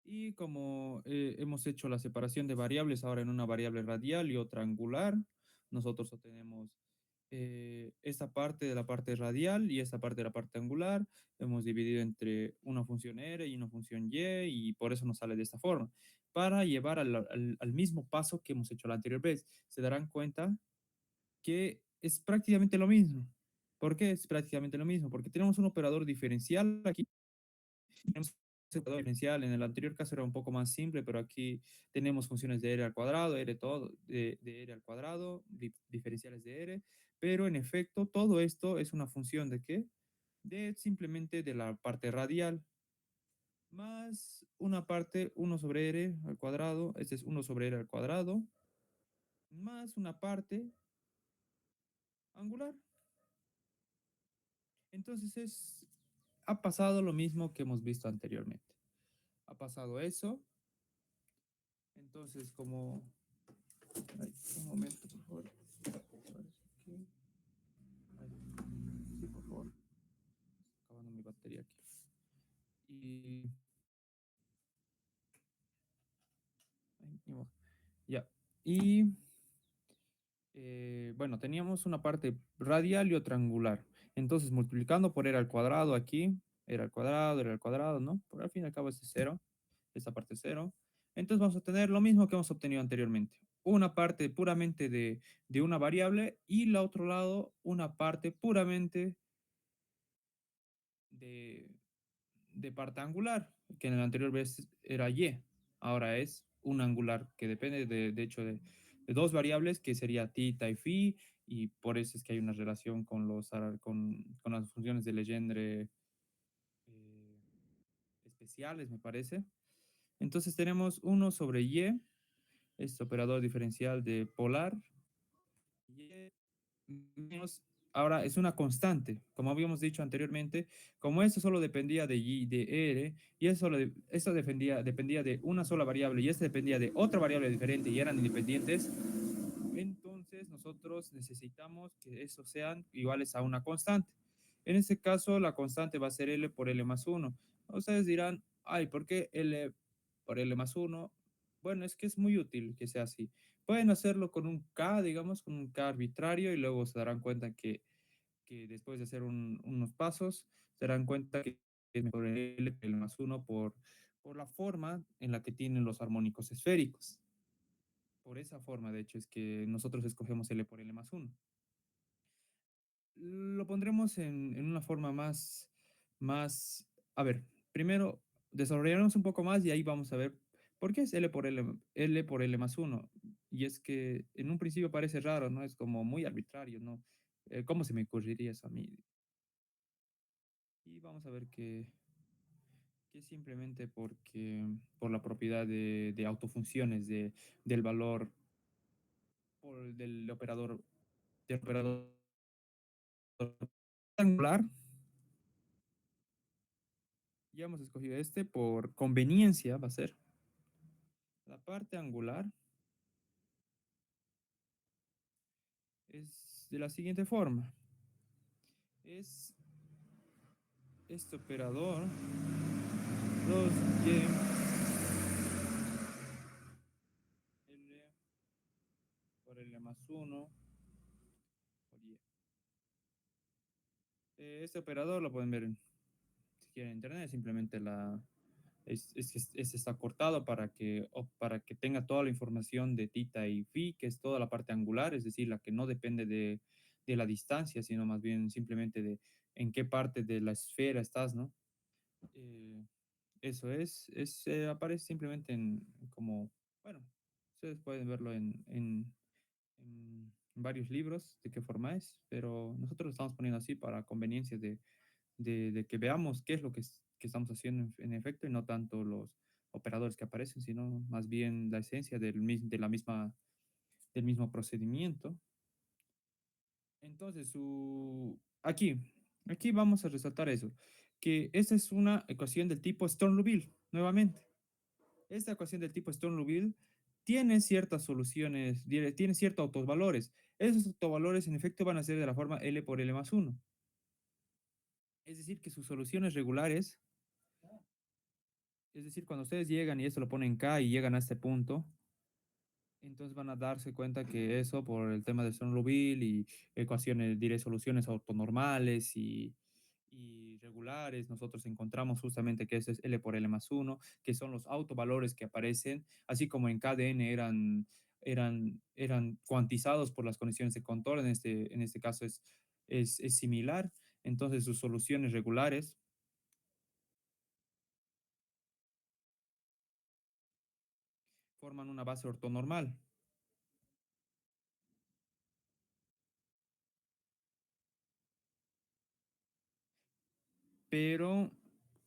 Y como hemos hecho la separación de variables ahora en una variable radial y otra angular, nosotros obtenemos esta parte de la parte radial y esta parte de la parte angular. Hemos dividido entre una función r y una función y por eso nos sale de esta forma. Para llevar al mismo paso que hemos hecho la anterior vez, se darán cuenta que es prácticamente lo mismo. ¿Por qué es prácticamente lo mismo? Porque tenemos un operador diferencial aquí. Tenemos operador diferencial. En el anterior caso era un poco más simple, pero aquí tenemos funciones de r al cuadrado, r todo, de r al cuadrado, diferenciales de r, pero en efecto todo esto es una función de qué? De simplemente de la parte radial, más una parte 1 sobre r al cuadrado, este es 1 sobre r al cuadrado, más una parte angular. Entonces ha pasado lo mismo que hemos visto anteriormente. Ha pasado eso. Entonces, como... Ay, un momento, por favor. Ay, sí, por favor. Acabando mi batería aquí. Y ay, ni modo. Ya. Y bueno, teníamos una parte radial y otra angular. Entonces, multiplicando por r al cuadrado aquí, r al cuadrado, ¿no? Por al fin y al cabo es cero, esta parte es cero. Entonces vamos a tener lo mismo que hemos obtenido anteriormente. Una parte puramente de una variable y la otro lado una parte puramente de, de parte angular, que en el anterior vez era y, ahora es un angular que depende de hecho de dos variables que sería tita y phi, y por eso es que hay una relación con, con las funciones de Legendre eh, especiales, me parece. Entonces tenemos uno sobre y, este operador diferencial de polar, y menos, ahora es una constante, como habíamos dicho anteriormente, como esto solo dependía de y de r, y eso dependía de una sola variable, y este dependía de otra variable diferente y eran independientes, entonces nosotros necesitamos que esos sean iguales a una constante. En este caso, la constante va a ser L por L más uno. Ustedes dirán, ay, ¿por qué L por L más uno? Bueno, es que es muy útil que sea así. Pueden hacerlo con un K, digamos, con un K arbitrario, y luego se darán cuenta que después de hacer unos pasos, se darán cuenta que es mejor L por L más uno por la forma en la que tienen los armónicos esféricos. Por esa forma, de hecho, es que nosotros escogemos L por L más uno. Lo pondremos en una forma más, a ver, primero desarrollaremos un poco más y ahí vamos a ver por qué es L por L más uno. Y es que en un principio parece raro, ¿no? Es como muy arbitrario, ¿no? ¿Cómo se me ocurriría eso a mí? Y vamos a ver que es simplemente por la propiedad de autofunciones del valor del operador angular. Ya hemos escogido este por conveniencia, va a ser la parte angular. Es de la siguiente forma. Es este operador 2y L por L más uno por y. Este operador lo pueden ver si quieren en internet, simplemente está cortado para que tenga toda la información de tita y phi, que es toda la parte angular, es decir, la que no depende de la distancia, sino más bien simplemente de en qué parte de la esfera estás, ¿no? Eh, Eso aparece simplemente como, bueno, ustedes pueden verlo en varios libros de qué forma es, pero nosotros lo estamos poniendo así para conveniencia de que veamos qué es lo que estamos haciendo en efecto y no tanto los operadores que aparecen, sino más bien la esencia del mismo procedimiento. Entonces, aquí vamos a resaltar eso, que esta es una ecuación del tipo Sturm-Liouville, nuevamente. Esta ecuación del tipo Sturm-Liouville tiene ciertas soluciones, tiene ciertos autovalores. Esos autovalores, en efecto, van a ser de la forma L por L más uno. Es decir, que sus soluciones regulares, es decir, cuando ustedes llegan y esto lo ponen K y llegan a este punto, entonces van a darse cuenta que eso por el tema de Sturm-Liouville y ecuaciones, diré, soluciones ortonormales y regulares, nosotros encontramos justamente que eso es L por L más uno, que son los autovalores que aparecen, así como en KDN eran cuantizados por las condiciones de control, en este caso es similar, entonces sus soluciones regulares forman una base ortonormal. Pero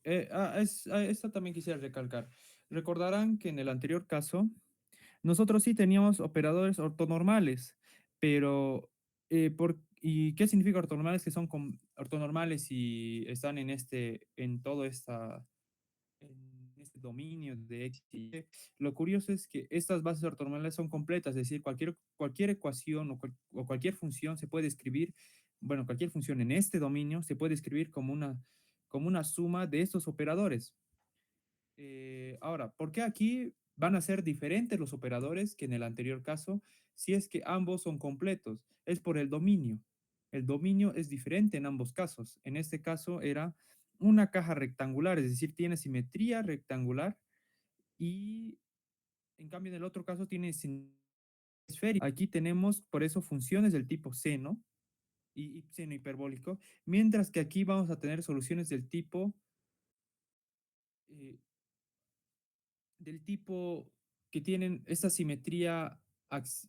esto también quisiera recalcar. Recordarán que en el anterior caso, nosotros sí teníamos operadores ortonormales, pero ¿y qué significa ortonormales? Que son ortonormales y están en este dominio de X y Y. Lo curioso es que estas bases ortonormales son completas, es decir, cualquier ecuación o cualquier función se puede escribir, bueno, cualquier función en este dominio se puede escribir como como una suma de estos operadores. Ahora, ¿por qué aquí van a ser diferentes los operadores que en el anterior caso si es que ambos son completos? Es por el dominio. El dominio es diferente en ambos casos. En este caso era una caja rectangular, es decir, tiene simetría rectangular y en cambio en el otro caso tiene esférica. Aquí tenemos por eso funciones del tipo seno y seno hiperbólico, mientras que aquí vamos a tener soluciones eh, del tipo que tienen esta simetría,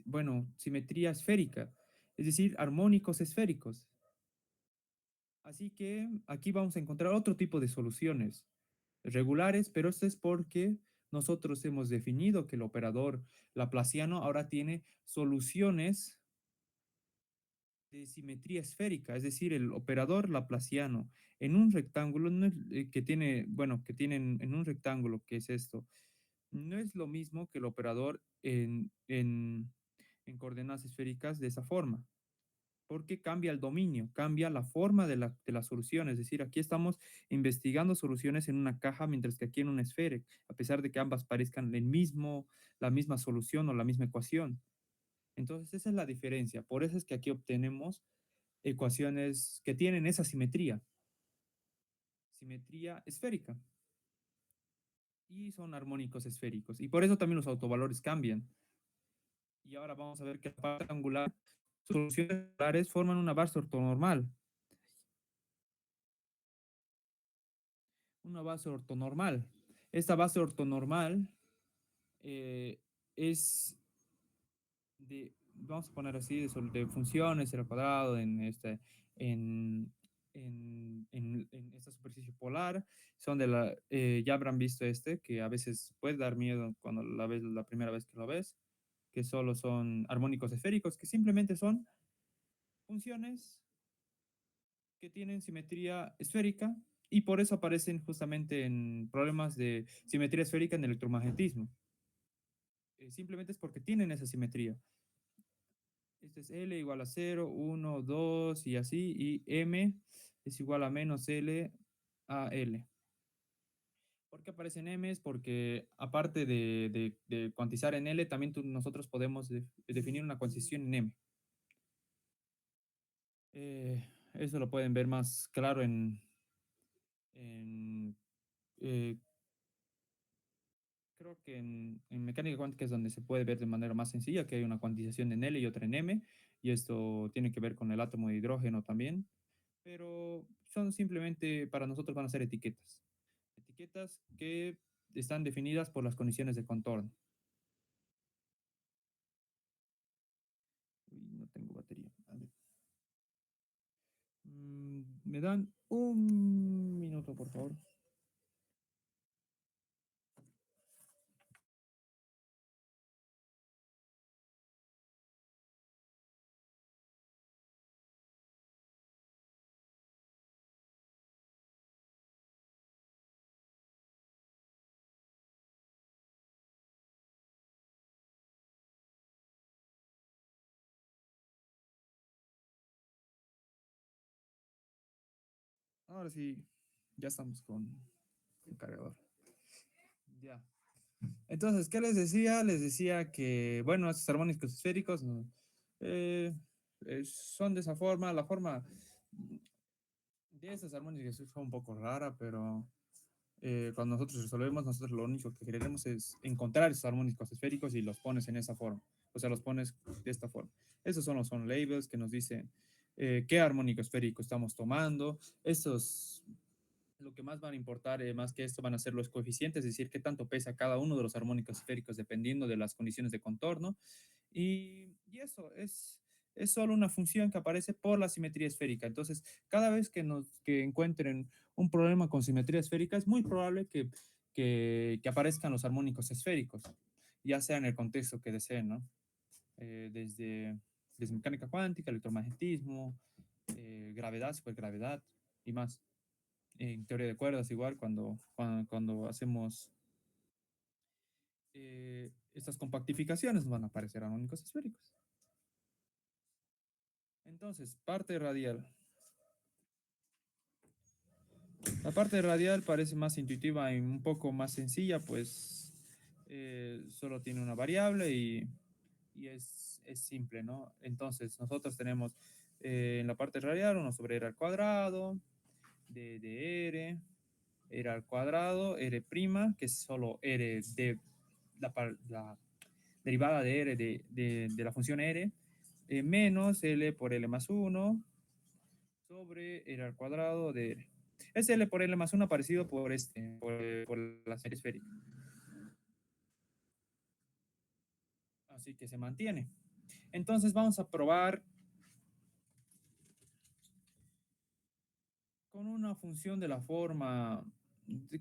bueno, simetría esférica, es decir, armónicos esféricos. Así que aquí vamos a encontrar otro tipo de soluciones regulares, pero esto es porque nosotros hemos definido que el operador laplaciano ahora tiene soluciones de simetría esférica, es decir, el operador laplaciano en un rectángulo que tiene, bueno, que tienen en un rectángulo, que es esto, no es lo mismo que el operador en coordenadas esféricas de esa forma, porque cambia el dominio, cambia la forma de la solución. Es decir, aquí estamos investigando soluciones en una caja, mientras que aquí en una esfera, a pesar de que ambas parezcan la misma solución o la misma ecuación. Entonces, esa es la diferencia. Por eso es que aquí obtenemos ecuaciones que tienen esa simetría, simetría esférica, y son armónicos esféricos. Y por eso también los autovalores cambian. Y ahora vamos a ver que la parte angular, sus soluciones angulares forman una base ortonormal. Una base ortonormal. Esta base ortonormal eh, es vamos a poner así, de funciones, el cuadrado en, en esta superficie polar. Son ya habrán visto que a veces puede dar miedo cuando la ves la primera vez que lo ves, que solo son armónicos esféricos, que simplemente son funciones que tienen simetría esférica y por eso aparecen justamente en problemas de simetría esférica en electromagnetismo. Simplemente es porque tienen esa simetría. Este es L igual a 0, 1, 2 y así, y M es igual a menos L a L. ¿Por qué aparecen M? Es porque aparte de cuantizar en L, también nosotros podemos definir una cuantización en M. Eso lo pueden ver más claro en eh, creo que en mecánica cuántica es donde se puede ver de manera más sencilla que hay una cuantización en L y otra en M, y esto tiene que ver con el átomo de hidrógeno también, pero son simplemente, para nosotros van a ser etiquetas. Etiquetas que están definidas por las condiciones de contorno. Uy, no tengo batería. A ver. Me dan un minuto, por favor. Ahora sí, ya estamos con el cargador. Ya. Entonces, ¿qué les decía? Les decía que, bueno, estos armónicos esféricos ¿no? Eh, son de esa forma. La forma de estos armónicos es un poco rara, pero cuando nosotros resolvemos, nosotros lo único que queremos es encontrar esos armónicos esféricos y los pones en esa forma. O sea, los pones de esta forma. Esos son labels que nos dicen qué armónico esférico estamos tomando. Estos lo que más van a importar, más que esto, van a ser los coeficientes, es decir, qué tanto pesa cada uno de los armónicos esféricos dependiendo de las condiciones de contorno. Y eso es solo una función que aparece por la simetría esférica. Entonces, cada vez que encuentren un problema con simetría esférica, es muy probable que aparezcan los armónicos esféricos, ya sea en el contexto que deseen, ¿no? Desde mecánica cuántica, electromagnetismo, gravedad, supergravedad y más en teoría de cuerdas igual, cuando hacemos estas compactificaciones van a aparecer armónicos esféricos. Entonces, parte radial. La parte radial parece más intuitiva y un poco más sencilla, pues solo tiene una variable y es simple, ¿no? Entonces, nosotros tenemos en la parte radial 1 sobre r al cuadrado, de r, r al cuadrado, r', que es solo r de la derivada de r de la función r, menos l por l más 1 sobre r al cuadrado de r. Es l por l más 1 parecido por la serie esférica. Así que se mantiene. Entonces vamos a probar con una función de la forma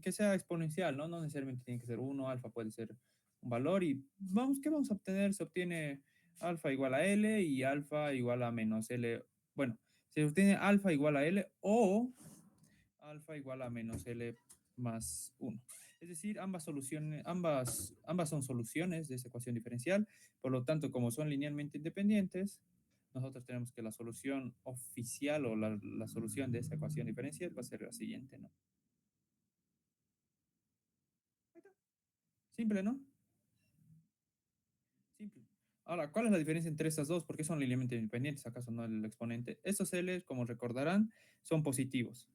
que sea exponencial, ¿no? No necesariamente tiene que ser 1, alfa puede ser un valor y vamos, ¿qué vamos a obtener? Se obtiene alfa igual a L y alfa igual a menos L. Bueno, se obtiene alfa igual a L o alfa igual a menos L más 1. Es decir, ambas son soluciones de esa ecuación diferencial. Por lo tanto, como son linealmente independientes, nosotros tenemos que la solución oficial o la solución de esa ecuación diferencial va a ser la siguiente, ¿no? Simple, ¿no? Simple. Ahora, ¿cuál es la diferencia entre estas dos? ¿Por qué son linealmente independientes? ¿Acaso no el exponente? Estos L, como recordarán, son positivos.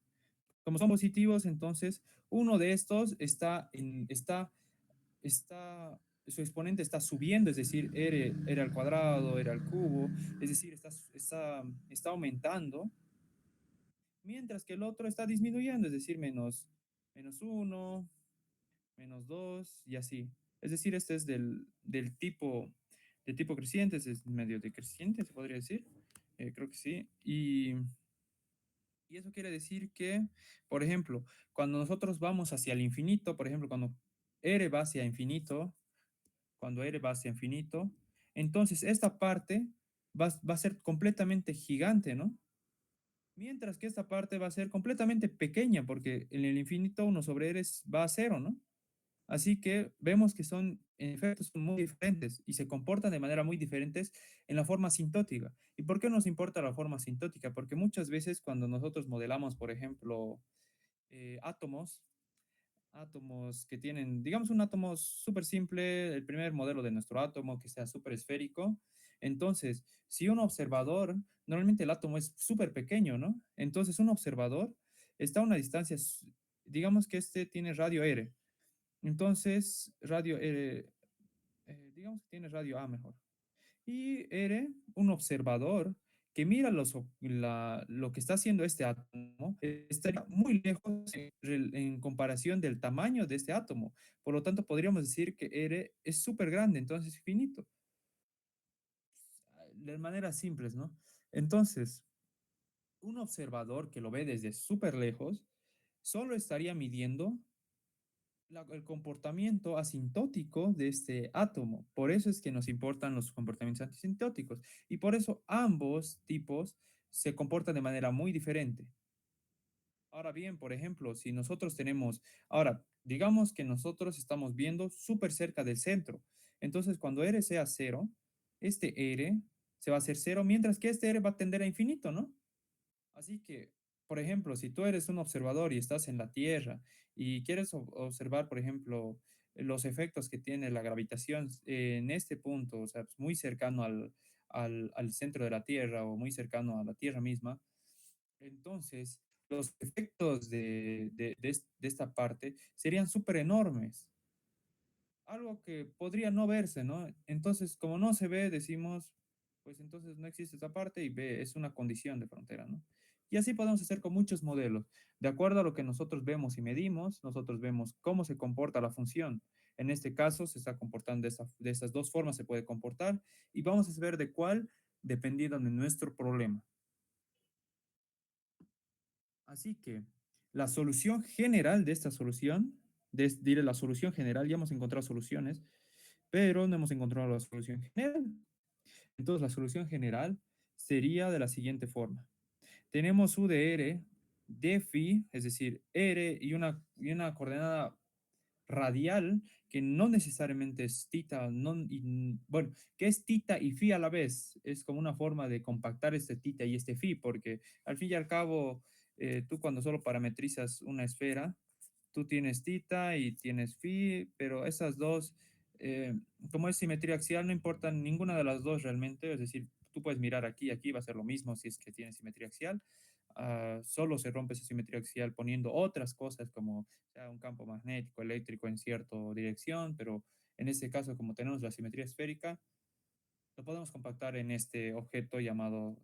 Como son positivos, entonces uno de estos su exponente está subiendo, es decir, r al cuadrado, r al cubo, es decir, está aumentando, mientras que el otro está disminuyendo, es decir, menos uno, menos 2 y así. Es decir, este es de tipo creciente, es medio decreciente, se podría decir. Creo que sí. Y eso quiere decir que, por ejemplo, cuando nosotros vamos hacia el infinito, por ejemplo, cuando r va hacia infinito, cuando r va hacia infinito, entonces esta parte va a ser completamente gigante, ¿no? Mientras que esta parte va a ser completamente pequeña, porque en el infinito 1 sobre r va a cero, ¿no? Así que vemos que son, en efecto, son muy diferentes y se comportan de manera muy diferentes en la forma asintótica. ¿Y por qué nos importa la forma asintótica? Porque muchas veces cuando nosotros modelamos, por ejemplo, átomos, átomos que tienen, digamos, un átomo súper simple, el primer modelo de nuestro átomo que sea súper esférico. Entonces, si un observador, normalmente el átomo es súper pequeño, ¿no? Entonces, un observador está a una distancia, digamos que este tiene radio R. Entonces, radio R, digamos que tiene radio A mejor. Y R, un observador que mira lo que está haciendo este átomo, estaría muy lejos en comparación del tamaño de este átomo. Por lo tanto, podríamos decir que R es súper grande, entonces finito. De maneras simples, ¿no? Entonces, un observador que lo ve desde súper lejos, solo estaría midiendo el comportamiento asintótico de este átomo. Por eso es que nos importan los comportamientos asintóticos. Y por eso ambos tipos se comportan de manera muy diferente. Ahora bien, por ejemplo, si nosotros tenemos, ahora, digamos que nosotros estamos viendo súper cerca del centro. Entonces, cuando R sea cero, este R se va a hacer cero, mientras que este R va a tender a infinito, ¿no? Así que, por ejemplo, si tú eres un observador y estás en la Tierra y quieres observar, por ejemplo, los efectos que tiene la gravitación en este punto, o sea, pues, muy cercano al centro de la Tierra o muy cercano a la Tierra misma, entonces los efectos de esta parte serían súper enormes, algo que podría no verse, ¿no? Entonces, como no se ve, decimos, pues entonces no existe esa parte y B es una condición de frontera, ¿no? Y así podemos hacer con muchos modelos. De acuerdo a lo que nosotros vemos y medimos, nosotros vemos cómo se comporta la función. En este caso, se está comportando de esas dos formas, se puede comportar, y vamos a ver de cuál dependiendo de nuestro problema. Así que la solución general de esta solución, diré la solución general, ya hemos encontrado soluciones, pero no hemos encontrado la solución general. Entonces, la solución general sería de la siguiente forma. Tenemos U de R de phi, es decir, R y una coordenada radial que no necesariamente es tita, no, bueno, que es tita y phi a la vez. Es como una forma de compactar este tita y este phi, porque al fin y al cabo tú cuando solo parametrizas una esfera, tú tienes tita y tienes phi, pero esas dos, eh, como es simetría axial, no importan ninguna de las dos realmente, es decir, tú puedes mirar aquí, aquí va a ser lo mismo si es que tiene simetría axial. Solo se rompe esa simetría axial poniendo otras cosas como sea, un campo magnético, eléctrico en cierta dirección, pero en este caso, como tenemos la simetría esférica, lo podemos compactar en este objeto llamado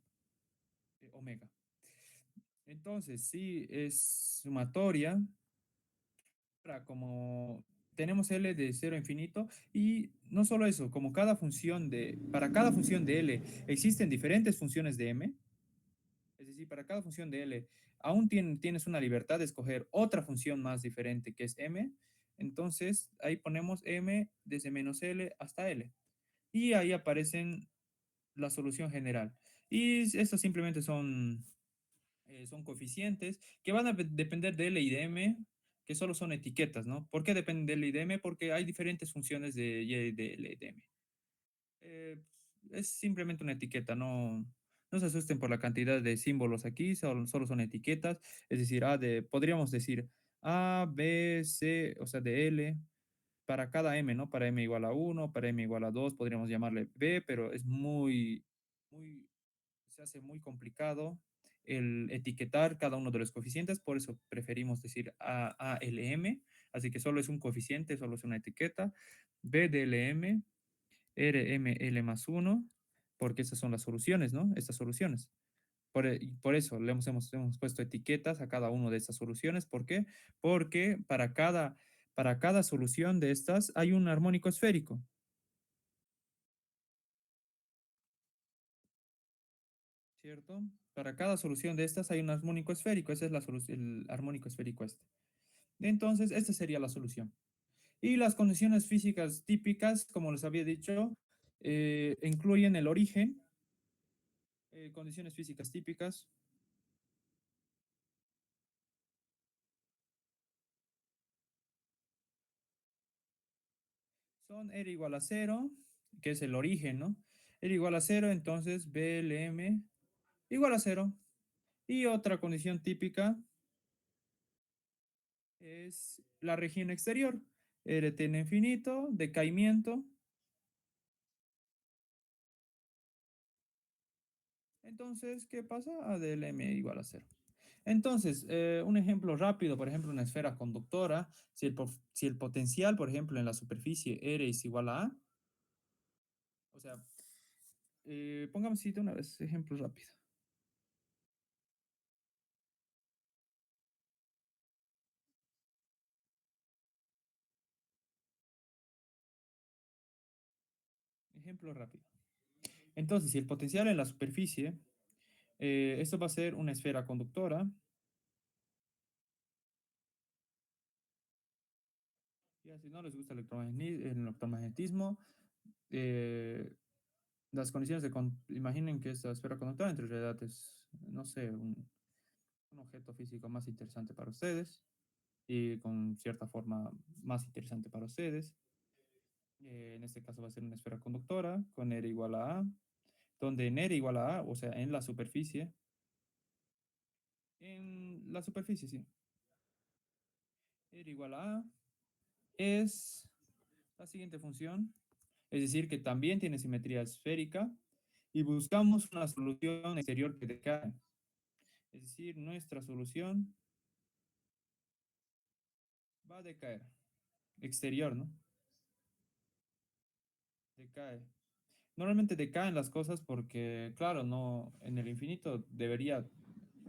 omega. Entonces, si es sumatoria, como tenemos L de 0 a infinito, y no solo eso, como para cada función de L existen diferentes funciones de M, es decir, para cada función de L aún tienes una libertad de escoger otra función más diferente que es M, entonces ahí ponemos M desde menos L hasta L. Y ahí aparecen la solución general. Y estos simplemente son coeficientes que van a depender de L y de M, que solo son etiquetas, ¿no? ¿Por qué dependen de L y de M? Porque hay diferentes funciones de Y, de L y de M. Eh, es simplemente una etiqueta, no se asusten por la cantidad de símbolos aquí, solo son etiquetas, es decir, podríamos decir A, B, C, o sea, de L, para cada M, ¿no? Para M igual a 1, para M igual a 2, podríamos llamarle B, pero es se hace muy complicado el etiquetar cada uno de los coeficientes, por eso preferimos decir ALM, así que solo es un coeficiente, solo es una etiqueta, BDLM, RML más 1, porque estas son las soluciones, ¿no? Estas soluciones. Por eso hemos puesto etiquetas a cada una de estas soluciones. ¿Por qué? Porque para cada solución de estas hay un armónico esférico, ¿cierto? Para cada solución de estas hay un armónico esférico. Ese es el armónico esférico este. Entonces, esta sería la solución. Y las condiciones físicas típicas, como les había dicho, incluyen el origen, condiciones físicas típicas, son R igual a cero, que es el origen, ¿no? R igual a cero, entonces BLM igual a cero. Y otra condición típica es la región exterior. R tiene infinito, decaimiento. Entonces, ¿qué pasa? ADLM igual a cero. Entonces, un ejemplo rápido, por ejemplo, una esfera conductora, si el potencial, por ejemplo, en la superficie R es igual a A, o sea, pongamos de una vez, ejemplo rápido. Ejemplo rápido. Entonces, si el potencial en la superficie, esto va a ser una esfera conductora, ya si no les gusta el electromagnetismo, eh, las condiciones imaginen que esta esfera conductora en realidad es, no sé, un objeto físico más interesante para ustedes y con cierta forma más interesante para ustedes. En este caso va a ser una esfera conductora con R igual a A, donde en R igual a A, o sea, en la superficie, sí, R igual a A es la siguiente función, es decir, que también tiene simetría esférica y buscamos una solución exterior que decae. Es decir, nuestra solución va a decaer. Exterior, ¿no? Decae. Normalmente decaen las cosas porque, claro, no, en el infinito debería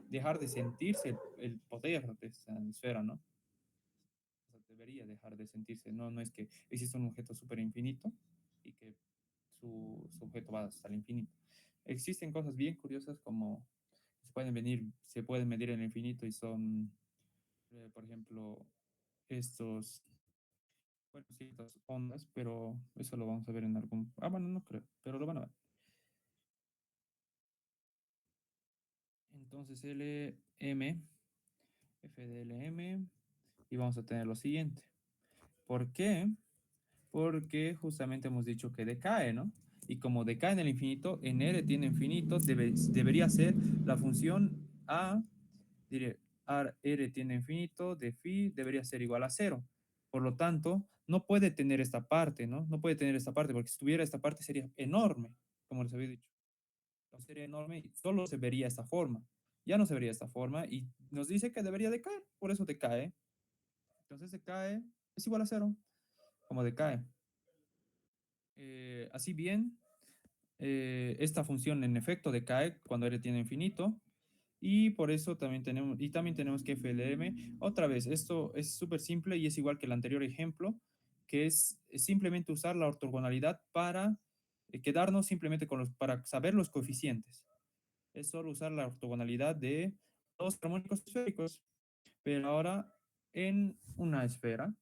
dejar de sentirse el poder de esa esfera, ¿no? O sea, debería dejar de sentirse. No es que existe un objeto súper infinito y que su objeto va hasta el infinito. Existen cosas bien curiosas como se pueden medir en el infinito y son, por ejemplo, estos, bueno, ciertas ondas, pero eso lo vamos a ver en algún, bueno, no creo, pero lo van a ver. Entonces LM, F de LM, y vamos a tener lo siguiente. ¿Por qué? Porque justamente hemos dicho que decae, ¿no? Y como decae en el infinito, en R tiene infinito, debería ser la función A, R tiene infinito de phi debería ser igual a cero. Por lo tanto, no puede tener esta parte, ¿no? No puede tener esta parte, porque si tuviera esta parte sería enorme, como les había dicho. Sería enorme y solo se vería esta forma. Ya no se vería esta forma y nos dice que debería decaer, por eso decae. Entonces decae es igual a cero, como decae. Así bien, esta función en efecto decae cuando R tiene infinito y por eso también tenemos que FLM. Otra vez, esto es súper simple y es igual que el anterior ejemplo, que es simplemente usar la ortogonalidad para quedarnos simplemente para saber los coeficientes. Es solo usar la ortogonalidad de dos armónicos esféricos, pero ahora en una esfera.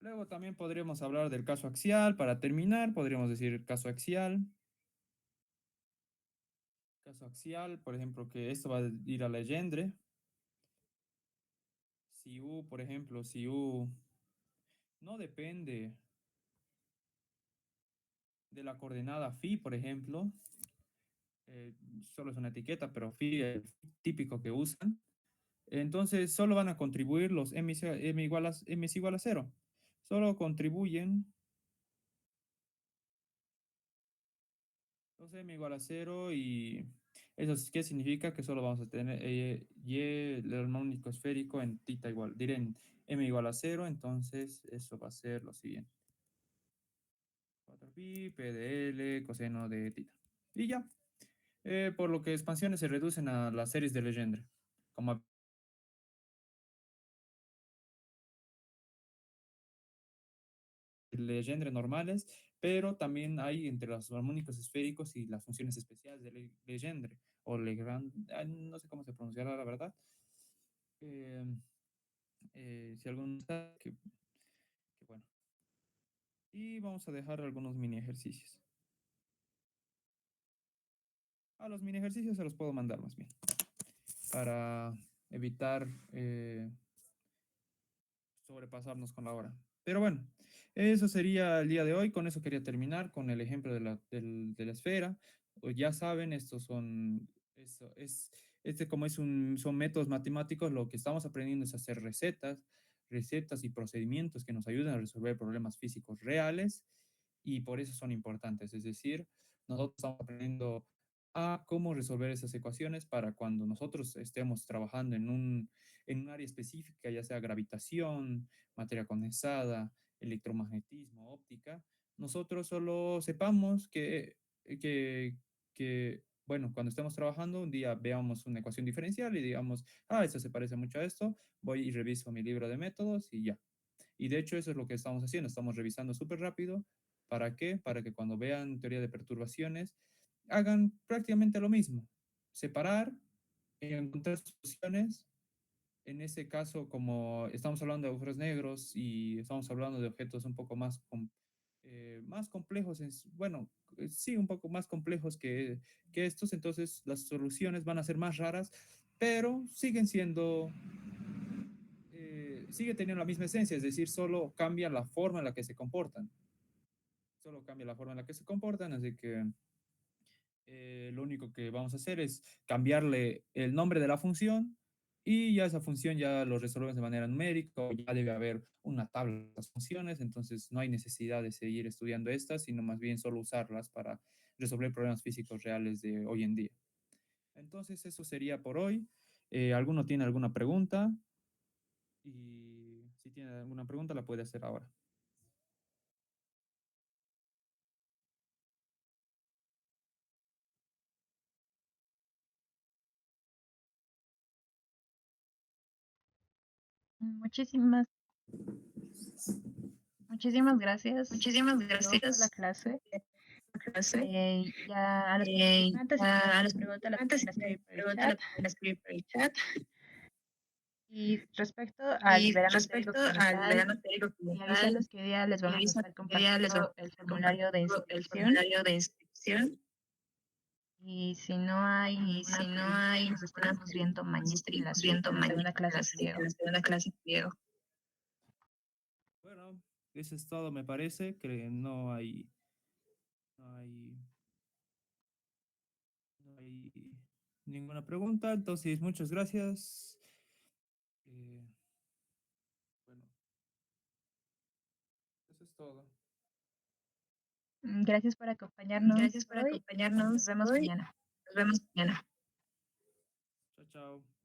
Luego también podríamos hablar del caso axial. Para terminar, podríamos decir caso axial. Caso axial, por ejemplo, que esto va a ir a Legendre. Si U, por ejemplo, si U no depende de la coordenada phi, por ejemplo, solo es una etiqueta, pero phi es el típico que usan, entonces solo van a contribuir los m es igual a cero. Solo contribuyen los m igual a cero y eso qué significa que solo vamos a tener y el armónico esférico en tita igual, diré en m igual a cero, entonces eso va a ser lo siguiente. 4pi, p de L, coseno de tita. Y ya. Por lo que expansiones se reducen a las series de Legendre, como Legendre normales, pero también hay entre los armónicos esféricos y las funciones especiales de Legendre, o Legrand, no sé cómo se pronunciará la verdad. Eh, si alguno sabe, que bueno. Y vamos a dejar algunos mini ejercicios. A los mini ejercicios se los puedo mandar más bien, para evitar sobrepasarnos con la hora. Pero bueno, eso sería el día de hoy. Con eso quería terminar con el ejemplo de la esfera. Pues ya saben, estos son, eso es, como son métodos matemáticos, lo que estamos aprendiendo es hacer recetas y procedimientos que nos ayudan a resolver problemas físicos reales y por eso son importantes. Es decir, nosotros estamos aprendiendo a cómo resolver esas ecuaciones para cuando nosotros estemos trabajando en un área específica, ya sea gravitación, materia condensada, electromagnetismo, óptica, nosotros solo sepamos que, bueno, cuando estemos trabajando, un día veamos una ecuación diferencial y digamos, esto se parece mucho a esto, voy y reviso mi libro de métodos y ya. Y de hecho eso es lo que estamos haciendo, estamos revisando súper rápido. ¿Para qué? Para que cuando vean teoría de perturbaciones, hagan prácticamente lo mismo. Separar, encontrar soluciones. En ese caso, como estamos hablando de agujeros negros y estamos hablando de objetos un poco más complejos, bueno, sí, un poco más complejos que estos, entonces las soluciones van a ser más raras, pero sigue teniendo la misma esencia, es decir, solo cambia la forma en la que se comportan. Solo cambia la forma en la que se comportan, así que lo único que vamos a hacer es cambiarle el nombre de la función y ya esa función ya lo resolvemos de manera numérica, o ya debe haber una tabla de las funciones, entonces no hay necesidad de seguir estudiando estas, sino más bien solo usarlas para resolver problemas físicos reales de hoy en día. Entonces eso sería por hoy. ¿Alguno tiene alguna pregunta? Y si tiene alguna pregunta la puede hacer ahora. Muchísimas, muchísimas gracias Muchísimas por la gracias clase. por la clase. Ya a los Eh, participantes, si tienen a alguna los pregunta, la participantes, pueden si escribir tienen por el preguntas, chat. la pueden escribir por el chat. Y respecto al Y verano teórico respecto como al tal, verano teórico como tal, avisarles que hoy día les vamos a aviso estar que ya les vamos compartiendo a el estar formulario de compartiendo el inscripción. formulario de inscripción. Y si no hay Y ninguna si no pregunta, hay nos ninguna estaremos viendo pregunta, nos mañana en estaremos viendo en la mañana segunda en clase de en griego. la segunda clase de griego. Bueno, eso es todo, me parece, que no hay Ninguna pregunta, entonces muchas gracias. Eh, bueno, eso es todo. Gracias por acompañarnos Gracias por hoy. Nos acompañarnos vemos hoy. mañana. Nos vemos mañana. Chao, chao.